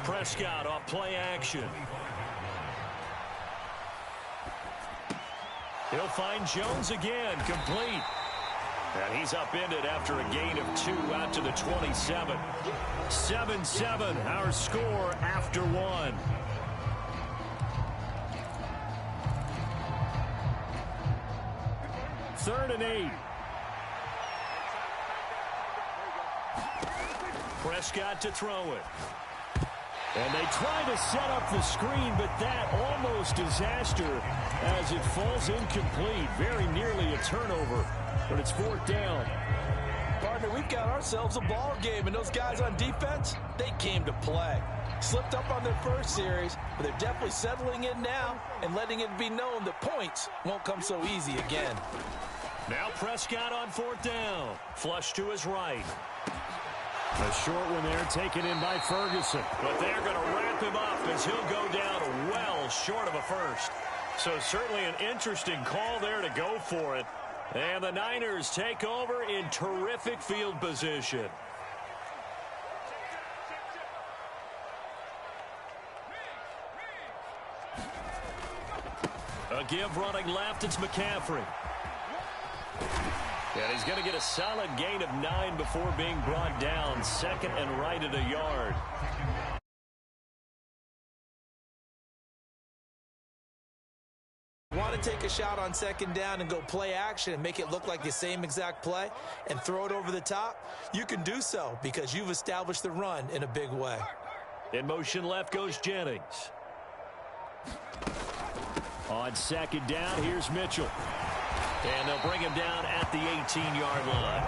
Prescott off play action. He'll find Jones again, complete. And he's upended after a gain of 2 out to the 27. 7-7, our score after 1. Third and 8. Prescott to throw it. And they try to set up the screen, but that almost disaster as it falls incomplete. Very nearly a turnover, but it's 4th down. Partner, we've got ourselves a ball game, and those guys on defense, they came to play. Slipped up on their first series, but they're definitely settling in now and letting it be known that points won't come so easy again. Now Prescott on 4th down. Flush to his right. A short one there taken in by Ferguson. But they're going to wrap him up as he'll go down well short of a first. So certainly an interesting call there to go for it. And the Niners take over in terrific field position. A give running left, it's McCaffrey. And he's going to get a solid gain of 9 before being brought down. 2nd and right at a yard. Want to take a shot on 2nd down and go play action and make it look like the same exact play and throw it over the top? You can do so because you've established the run in a big way. In motion left goes Jennings. On 2nd down, here's Mitchell. And they'll bring him down at the 18-yard line.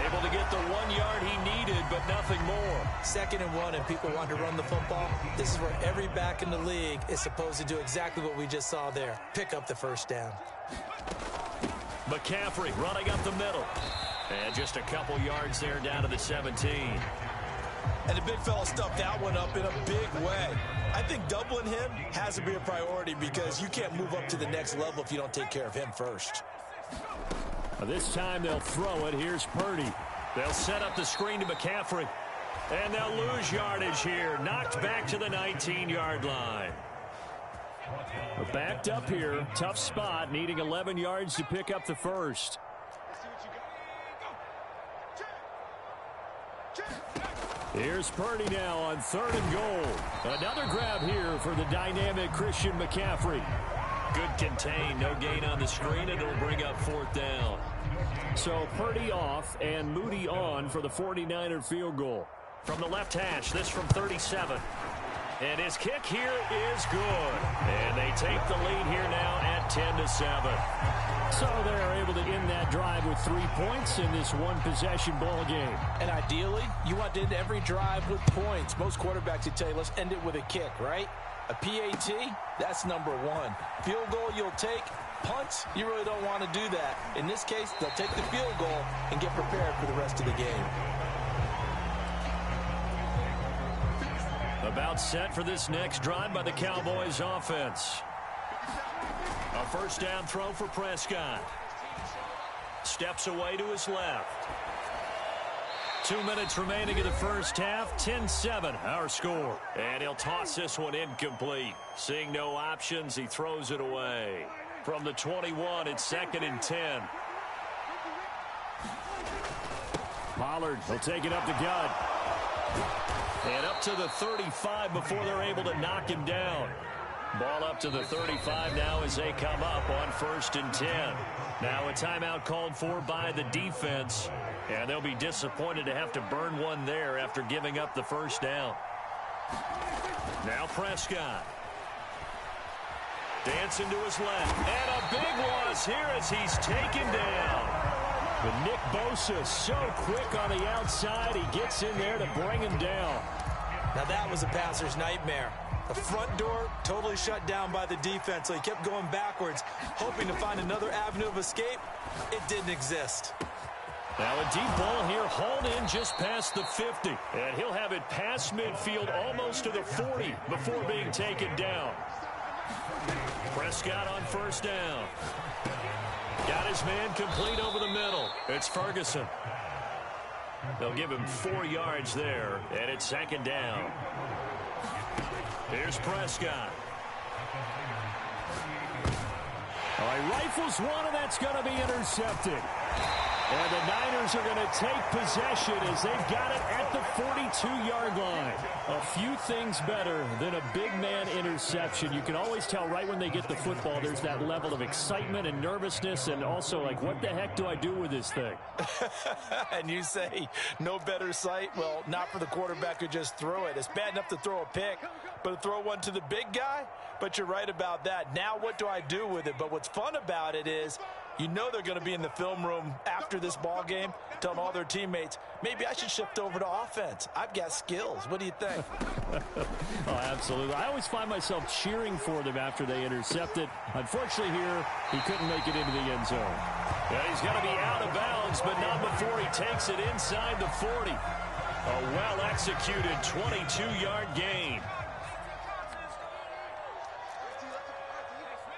Able to get the 1 yard he needed, but nothing more. 2nd and 1, and people want to run the football. This is where every back in the league is supposed to do exactly what we just saw there. Pick up the 1st down. McCaffrey running up the middle. And just a couple yards there down to the 17. And the big fella stuffed that one up in a big way. I think doubling him has to be a priority because you can't move up to the next level if you don't take care of him first. This time they'll throw it. Here's Purdy. They'll set up the screen to McCaffrey. And they'll lose yardage here. Knocked back to the 19-yard line. Backed up here. Tough spot. Needing 11 yards to pick up the first. Here's Purdy now on 3rd and goal. Another grab here for the dynamic Christian McCaffrey. Good contain. No gain on the screen, and it'll bring up 4th down. So Purdy off and Moody on for the 49er field goal. From the left hash, this from 37. And his kick here is good. And they take the lead here now at 10-7. So they're able to end that drive with 3 points in this one-possession ball game. And ideally, you want to end every drive with points. Most quarterbacks would tell you, let's end it with a kick, right? A PAT, that's number 1. Field goal you'll take. Punts, you really don't want to do that. In this case, they'll take the field goal and get prepared for the rest of the game. About set for this next drive by the Cowboys offense. A 1st down throw for Prescott. Steps away to his left. 2 minutes remaining in the first half. 10-7 our score. And he'll toss this one incomplete. Seeing no options, he throws it away. From the 21, it's 2nd and 10. Pollard will take it up the gut. And up to the 35 before they're able to knock him down. Ball up to the 35 now as they come up on 1st and 10. Now a timeout called for by the defense. And they'll be disappointed to have to burn one there after giving up the 1st down. Now Prescott. Dancing to his left. And a big loss here as he's taken down. But Nick Bosa so quick on the outside. He gets in there to bring him down. Now that was a passer's nightmare. The front door totally shut down by the defense, so he kept going backwards, hoping to find another avenue of escape. It didn't exist. Now a deep ball here, hauled in just past the 50. And he'll have it past midfield almost to the 40 before being taken down. Prescott on 1st down. Got his man complete over the middle. It's Ferguson. They'll give him 4 yards there, and it's 2nd down. Here's Prescott. All right, rifles one, and that's going to be intercepted. And the Niners are going to take possession as they've got it at the 42-yard line. A few things better than a big man interception. You can always tell right when they get the football, there's that level of excitement and nervousness, and also like, what the heck do I do with this thing? And you say, no better sight? Well, not for the quarterback who just threw it. It's bad enough to throw a pick, but to throw one to the big guy? But you're right about that. Now what do I do with it? But what's fun about it is, you know they're going to be in the film room after this ball game, telling all their teammates, maybe I should shift over to offense. I've got skills. What do you think? Oh, absolutely. I always find myself cheering for them after they intercept it. Unfortunately here, he couldn't make it into the end zone. Yeah, he's going to be out of bounds, but not before he takes it inside the 40. A well-executed 22-yard gain.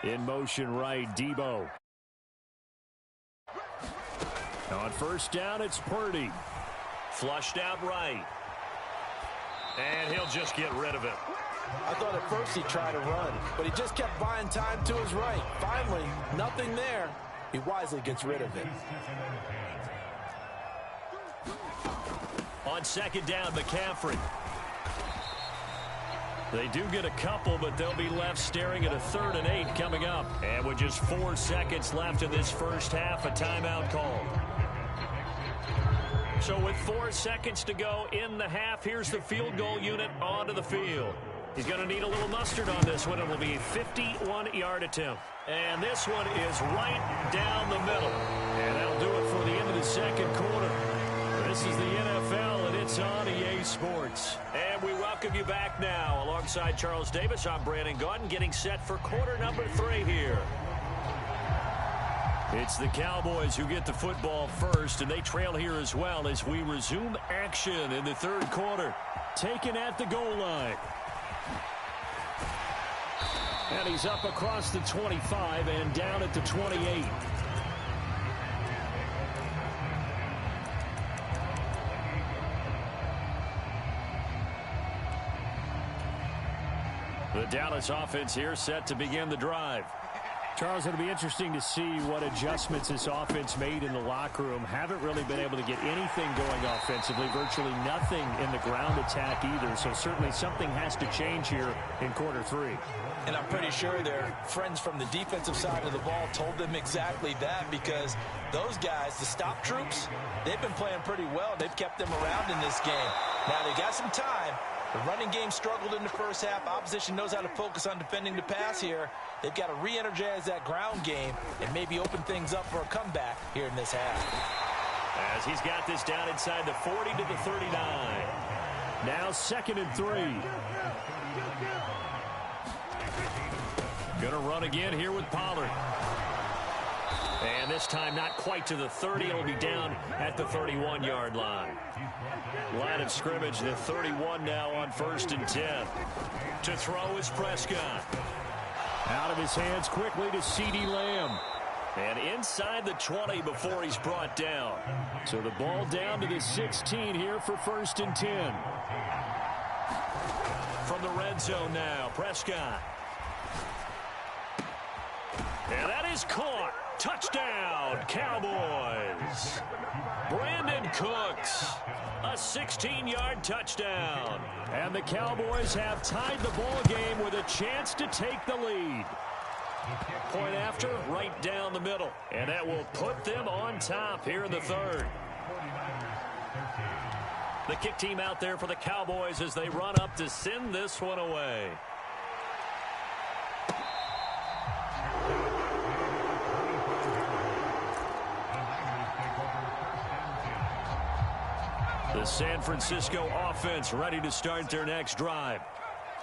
In motion right, Debo. On 1st down, it's Purdy. Flushed out right. And he'll just get rid of it. I thought at first he'd try to run, but he just kept buying time to his right. Finally, nothing there. He wisely gets rid of it. On 2nd down, McCaffrey. They do get a couple, but they'll be left staring at a 3rd and 8 coming up. And with just 4 seconds left in this first half, a timeout called. So with 4 seconds to go in the half, here's the field goal unit onto the field. He's going to need a little mustard on this one. It will be a 51-yard attempt. And this one is right down the middle. And that'll do it for the end of the 2nd quarter. This is the NFL, and it's on EA Sports. And we welcome you back now. Alongside Charles Davis, I'm Brandon Gaudin, getting set for quarter number 3 here. It's the Cowboys who get the football first, and they trail here as well as we resume action in the 3rd quarter. Taken at the goal line. And he's up across the 25 and down at the 28. The Dallas offense here set to begin the drive. Charles, it'll be interesting to see what adjustments this offense made in the locker room. Haven't really been able to get anything going offensively, virtually nothing in the ground attack either. So certainly something has to change here in quarter 3. And I'm pretty sure their friends from the defensive side of the ball told them exactly that, because those guys, the stop troops, they've been playing pretty well. They've kept them around in this game. Now they got some time. The running game struggled in the first half. Opposition knows how to focus on defending the pass here. They've got to re-energize that ground game and maybe open things up for a comeback here in this half. As he's got this down inside the 40 to the 39. Now 2nd and 3. Going to run again here with Pollard. And this time not quite to the 30. It'll be down at the 31-yard line. Line of scrimmage, the 31 now on 1st and 10. To throw is Prescott. Out of his hands quickly to CeeDee Lamb. And inside the 20 before he's brought down. So the ball down to the 16 here for 1st and 10. From the red zone now, Prescott. And that is caught. Touchdown, Cowboys. Brandon Cooks, a 16-yard touchdown. And the Cowboys have tied the ball game with a chance to take the lead. Point after, right down the middle. And that will put them on top here in the 3rd. The kick team out there for the Cowboys as they run up to send this one away. The San Francisco offense ready to start their next drive.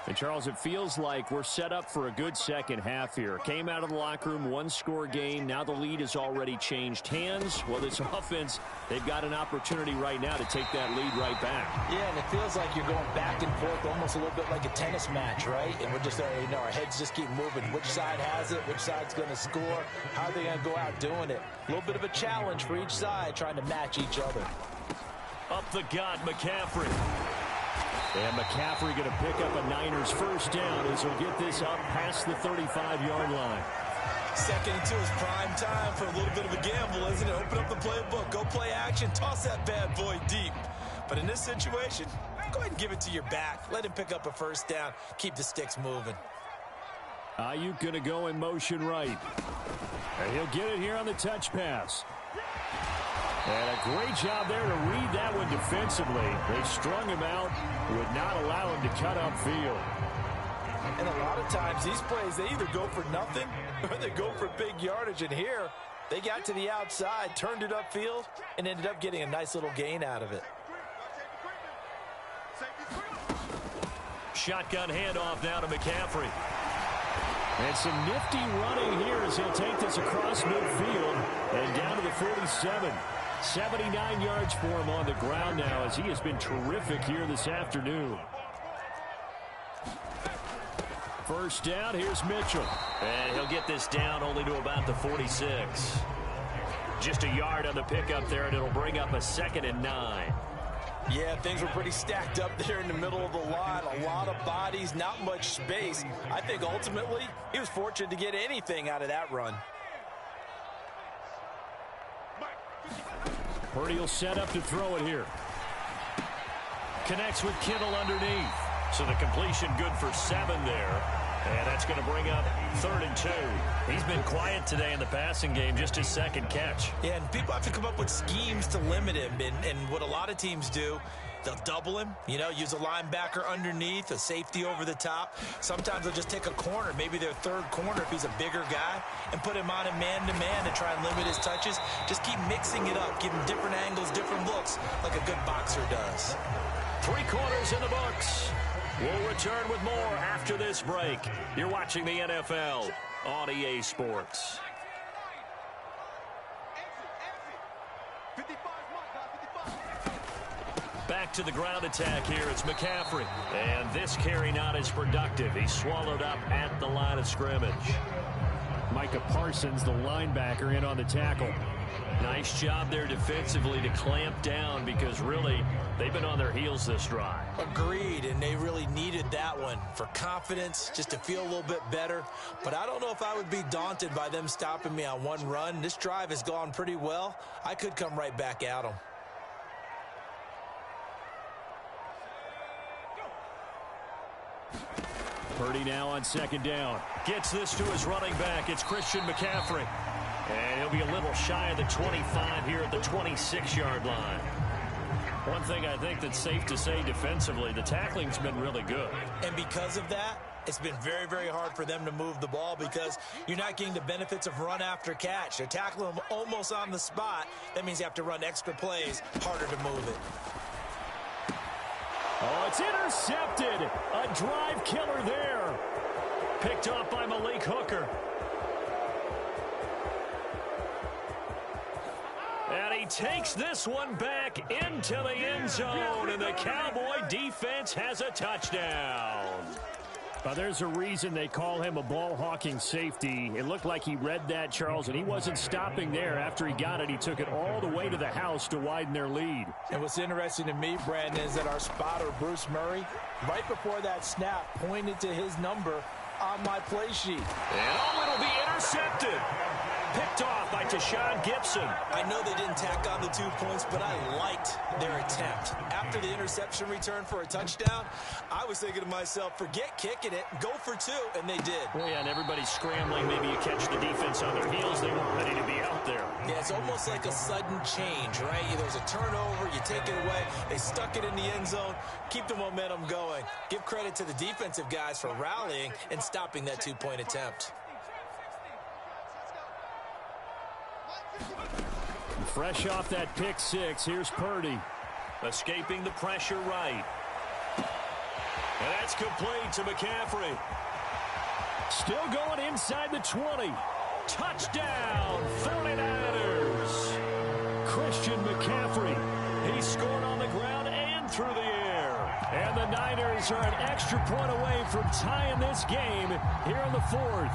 And Charles, it feels like we're set up for a good second half here. Came out of the locker room, 1-score game. Now the lead has already changed hands. Well, this offense, they've got an opportunity right now to take that lead right back. Yeah, and it feels like you're going back and forth, almost a little bit like a tennis match, right? And we're just, our heads just keep moving. Which side has it? Which side's going to score? How are they going to go out doing it? A little bit of a challenge for each side, trying to match each other. Up the gut, McCaffrey. And McCaffrey going to pick up a Niners first down as he'll get this up past the 35-yard line. 2nd and 2 is prime time for a little bit of a gamble, isn't it? Open up the playbook, go play action, toss that bad boy deep. But in this situation, go ahead and give it to your back. Let him pick up a first down. Keep the sticks moving. Ayuk going to go in motion right. And he'll get it here on the touch pass. And a great job there to read that one defensively. They strung him out, would not allow him to cut upfield. And a lot of times these plays, they either go for nothing or they go for big yardage. And here, they got to the outside, turned it upfield, and ended up getting a nice little gain out of it. Shotgun handoff now to McCaffrey. And some nifty running here as he'll take this across midfield and down to the 47. 79 yards for him on the ground now as he has been terrific here this afternoon. First down, here's Mitchell. And he'll get this down only to about the 46. Just a yard on the pickup there, and it'll bring up a 2nd and 9. Yeah, things were pretty stacked up there in the middle of the line. A lot of bodies, not much space. I think ultimately he was fortunate to get anything out of that run. Purdy will set up to throw it here. Connects with Kittle underneath. So the completion good for 7 there. And that's going to bring up 3rd and 2. He's been quiet today in the passing game, just his 2nd catch. Yeah, and people have to come up with schemes to limit him. And what a lot of teams do, they'll double him, use a linebacker underneath, a safety over the top. Sometimes they'll just take a corner, maybe their 3rd corner if he's a bigger guy, and put him on him man-to-man and try and limit his touches. Just keep mixing it up, give him different angles, different looks, like a good boxer does. 3 quarters in the books. We'll return with more after this break. You're watching the NFL on EA Sports. Back to the ground attack here. It's McCaffrey. And this carry not as productive. He's swallowed up at the line of scrimmage. Micah Parsons, the linebacker, in on the tackle. Nice job there defensively to clamp down because really they've been on their heels this drive. Agreed, and they really needed that one for confidence, just to feel a little bit better. But I don't know if I would be daunted by them stopping me on one run. This drive has gone pretty well. I could come right back at them. Purdy now on second down. Gets this to his running back. It's Christian McCaffrey. And he'll be a little shy of the 25 here at the 26-yard line. One thing I think that's safe to say defensively, the tackling's been really good. And because of that, it's been very, very hard for them to move the ball because you're not getting the benefits of run after catch. They're tackling them almost on the spot. That means you have to run extra plays, harder to move it. Oh, it's intercepted. A drive killer there. Picked off by Malik Hooker. And he takes this one back into the end zone, and the Cowboy defense has a touchdown. There's a reason they call him a ball-hawking safety. It looked like he read that, Charles, and he wasn't stopping there. After he got it, he took it all the way to the house to widen their lead. And what's interesting to me, Brandon, is that our spotter, Bruce Murray, right before that snap, pointed to his number on my play sheet. And it'll be intercepted. Picked off by Tashawn Gibson. I know they didn't tack on the 2 points, but I liked their attempt. After the interception return for a touchdown, I was thinking to myself, forget kicking it, go for 2, and they did. Well, yeah, and everybody's scrambling. Maybe you catch the defense on their heels. They weren't ready to be out there. Yeah, it's almost like a sudden change, right? There's a turnover, you take it away, they stuck it in the end zone, keep the momentum going. Give credit to the defensive guys for rallying and stopping that 2-point attempt. Fresh off that pick six, here's Purdy. Escaping the pressure right. And that's complete to McCaffrey. Still going inside the 20. Touchdown, 49ers. Christian McCaffrey. He scored on the ground and through the air. And the Niners are an extra point away from tying this game here in the fourth.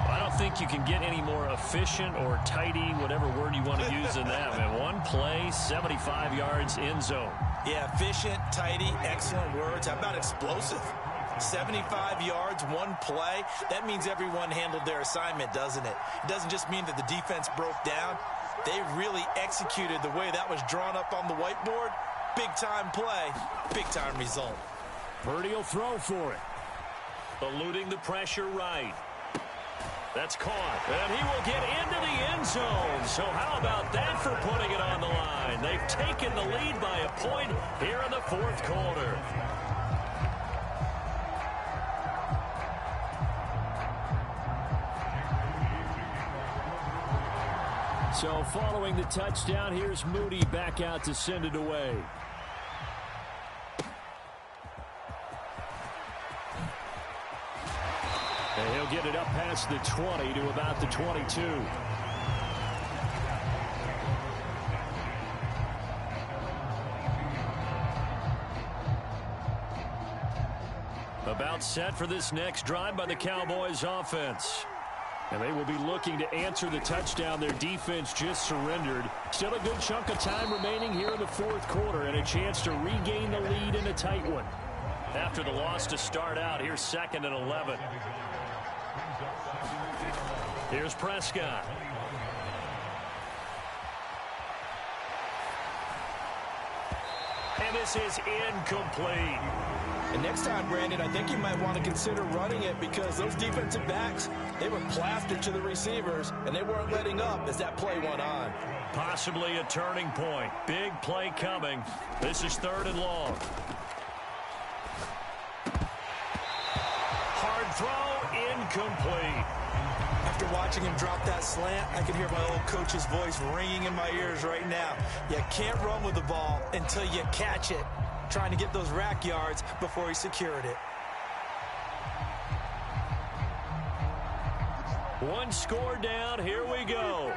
I don't think you can get any more efficient or tidy, whatever word you want to use in that, man. One play, 75 yards, end zone. Yeah, efficient, tidy, excellent words. How about explosive? 75 yards, one play. That means everyone handled their assignment, doesn't it? It doesn't just mean that the defense broke down. They really executed the way that was drawn up on the whiteboard. Big-time play, big-time result. Purdy will throw for it. Eluding the pressure right. That's caught, and he will get into the end zone. So how about that for putting it on the line? They've taken the lead by a point here in the fourth quarter. So following the touchdown, here's Moody back out to send it away. And he'll get it up past the 20 to about the 22. About set for this next drive by the Cowboys offense. And they will be looking to answer the touchdown their defense just surrendered. Still a good chunk of time remaining here in the fourth quarter and a chance to regain the lead in a tight one. After the loss to start out, here's 2nd and 11. Here's Prescott. And this is incomplete. And next time, Brandon, I think you might want to consider running it because those defensive backs, they were plastered to the receivers, and they weren't letting up as that play went on. Possibly a turning point. Big play coming. This is 3rd and long. Hard throw, incomplete. After watching him drop that slant, I can hear my old coach's voice ringing in my ears right now. You can't run with the ball until you catch it. Trying to get those rack yards before he secured it. One score down. Here we go.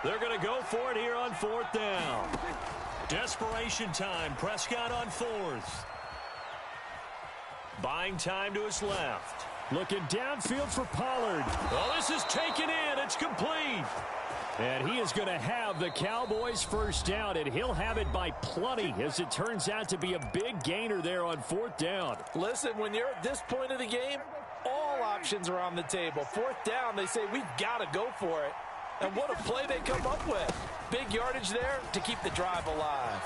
They're going to go for it here on 4th down. Desperation time. Prescott on 4th. Buying time to his left. Looking downfield for Pollard. Oh, this is taken in. It's complete. And he is going to have the Cowboys first down, and he'll have it by plenty, as it turns out to be a big gainer there on fourth down. Listen, when you're at this point of the game, all options are on the table. Fourth down, they say, we've got to go for it. And what a play they come up with. Big yardage there to keep the drive alive.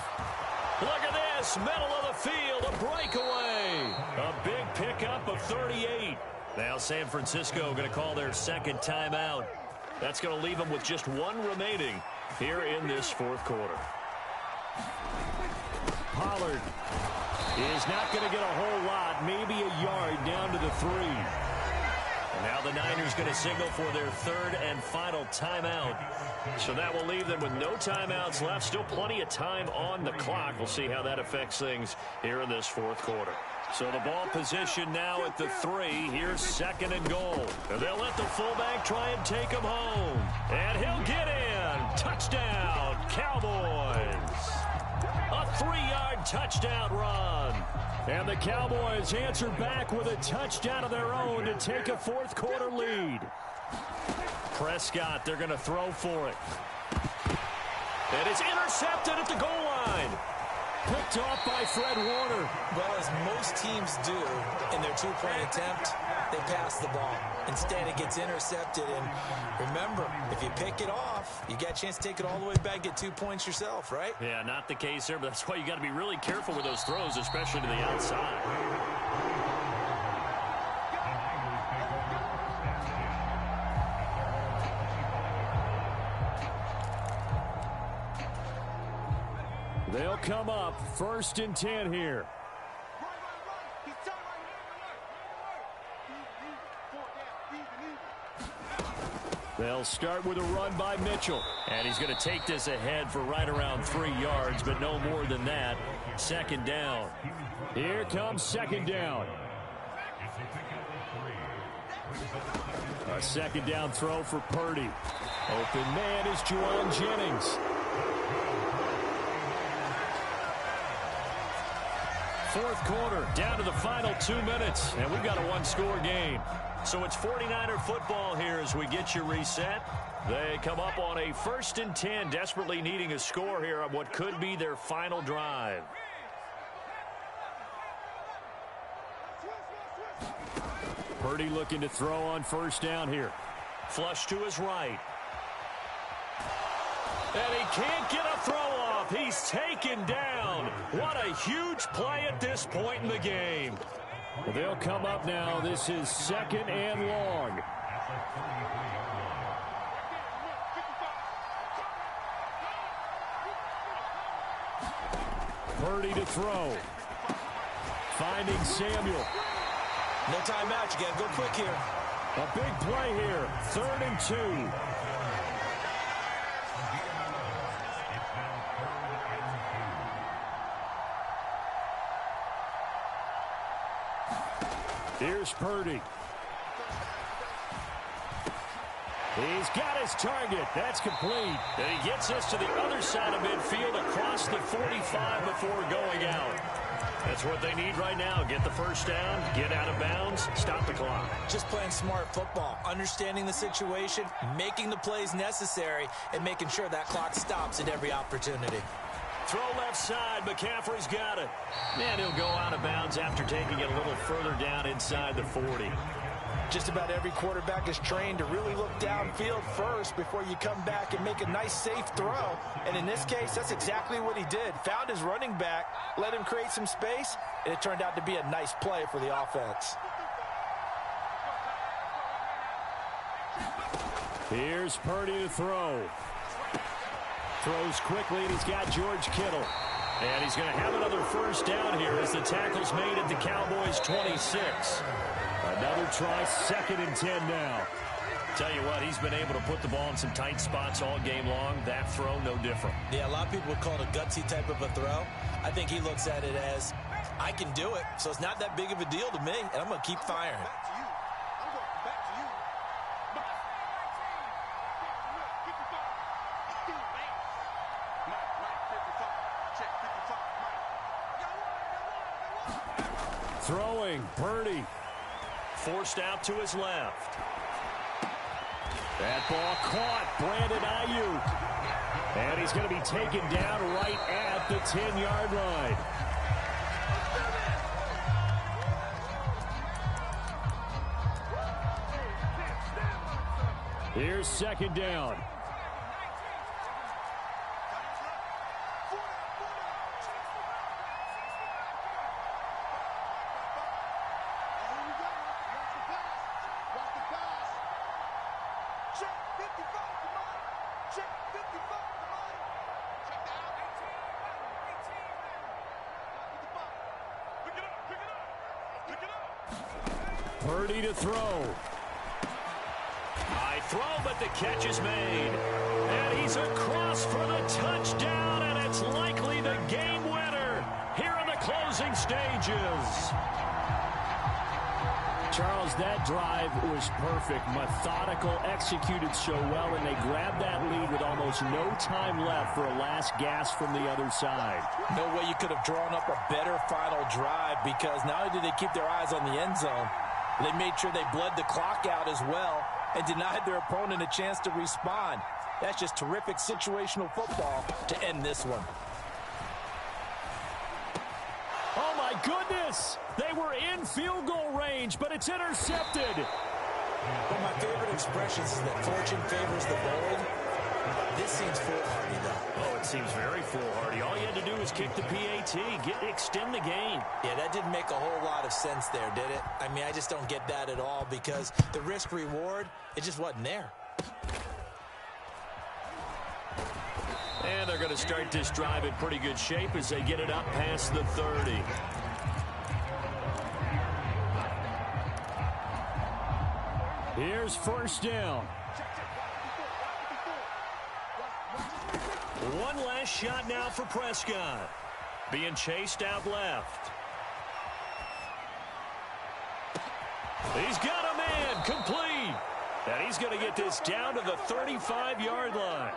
Look at this, middle of the field, a breakaway. A big pickup of 38. Now San Francisco going to call their second timeout. That's going to leave them with just one remaining here in this fourth quarter. Pollard is not going to get a whole lot, maybe a yard down to the 3. And now the Niners going to signal for their third and final timeout. So that will leave them with no timeouts left. Still plenty of time on the clock. We'll see how that affects things here in this fourth quarter. So the ball position now at the 3. Here's second and goal. And they'll let the fullback try and take him home. And he'll get in. Touchdown, Cowboys. A 3-yard touchdown run. And the Cowboys answer back with a touchdown of their own to take a fourth quarter lead. Prescott, they're going to throw for it. And it's intercepted at the goal line. Picked off by Fred Warner. Well, as most teams do in their two-point attempt, they pass the ball. Instead, it gets intercepted. And remember, if you pick it off, you got a chance to take it all the way back, get 2 points yourself, right? Yeah, not the case there, but that's why you got to be really careful with those throws, especially to the outside. They'll come up first and 10 here. They'll start with a run by Mitchell. And he's going to take this ahead for right around 3 yards, but no more than that. Second down. Here comes second down. A second down throw for Purdy. Open man is Juwan Jennings. Fourth quarter, down to the final 2 minutes, and we've got a one-score game. So it's 49er football here as we get you reset. They come up on a first and 10, desperately needing a score here on what could be their final drive. Purdy looking to throw on first down here. Flush to his right. And he can't get a throw off. He's taken down. What a huge play at this point in the game. They'll come up now. This is second and long. Purdy to throw. Finding Samuel. No timeout. You got to go quick here. A big play here. 3rd and 2. Here's Purdy. He's got his target. That's complete. And he gets us to the other side of midfield across the 45 before going out. That's what they need right now. Get the first down, get out of bounds, stop the clock. Just playing smart football, understanding the situation, making the plays necessary, and making sure that clock stops at every opportunity. Throw left side. McCaffrey's got it. And he'll go out of bounds after taking it a little further down inside the 40. Just about every quarterback is trained to really look downfield first before you come back and make a nice, safe throw. And in this case, that's exactly what he did. Found his running back, let him create some space, and it turned out to be a nice play for the offense. Here's Purdy to throw. Throws quickly, and he's got George Kittle. And he's going to have another first down here as the tackle's made at the Cowboys' 26. Another try, 2nd and 10 now. Tell you what, he's been able to put the ball in some tight spots all game long. That throw, no different. Yeah, a lot of people would call it a gutsy type of a throw. I think he looks at it as, I can do it, so it's not that big of a deal to me, and I'm going to keep firing. Throwing, Purdy. forced out to his left. That ball caught. Brandon Ayuk. And he's going to be taken down right at the 10-yard line. Here's second down. Purdy to throw. High throw, but the catch is made. And he's across for the touchdown, and it's likely the game winner here in the closing stages. Charles, that drive was perfect. Methodical, executed so well, and they grabbed that lead with almost no time left for a last gasp from the other side. No way you could have drawn up a better final drive, because not only did they keep their eyes on the end zone, they made sure they bled the clock out as well and denied their opponent a chance to respond. That's just terrific situational football to end this one. Oh, my goodness! They were in field goal range, but it's intercepted. One of my favorite expressions is that fortune favors the bold. This seems foolhardy, though. Oh, it seems very foolhardy. All you had to do was kick the PAT, extend the game. Yeah, that didn't make a whole lot of sense there, did it? I mean, I just don't get that at all, because the risk-reward, it just wasn't there. And they're going to start this drive in pretty good shape as they get it up past the 30. Here's first down. One last shot now for Prescott. Being chased out left. He's got a man, complete. And he's going to get this down to the 35-yard line.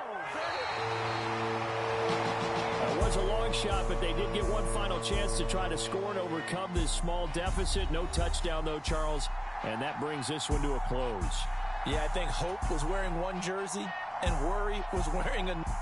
It was a long shot, but they did get one final chance to try to score and overcome this small deficit. No touchdown, though, Charles. And that brings this one to a close. Yeah, I think hope was wearing one jersey and worry was wearing another.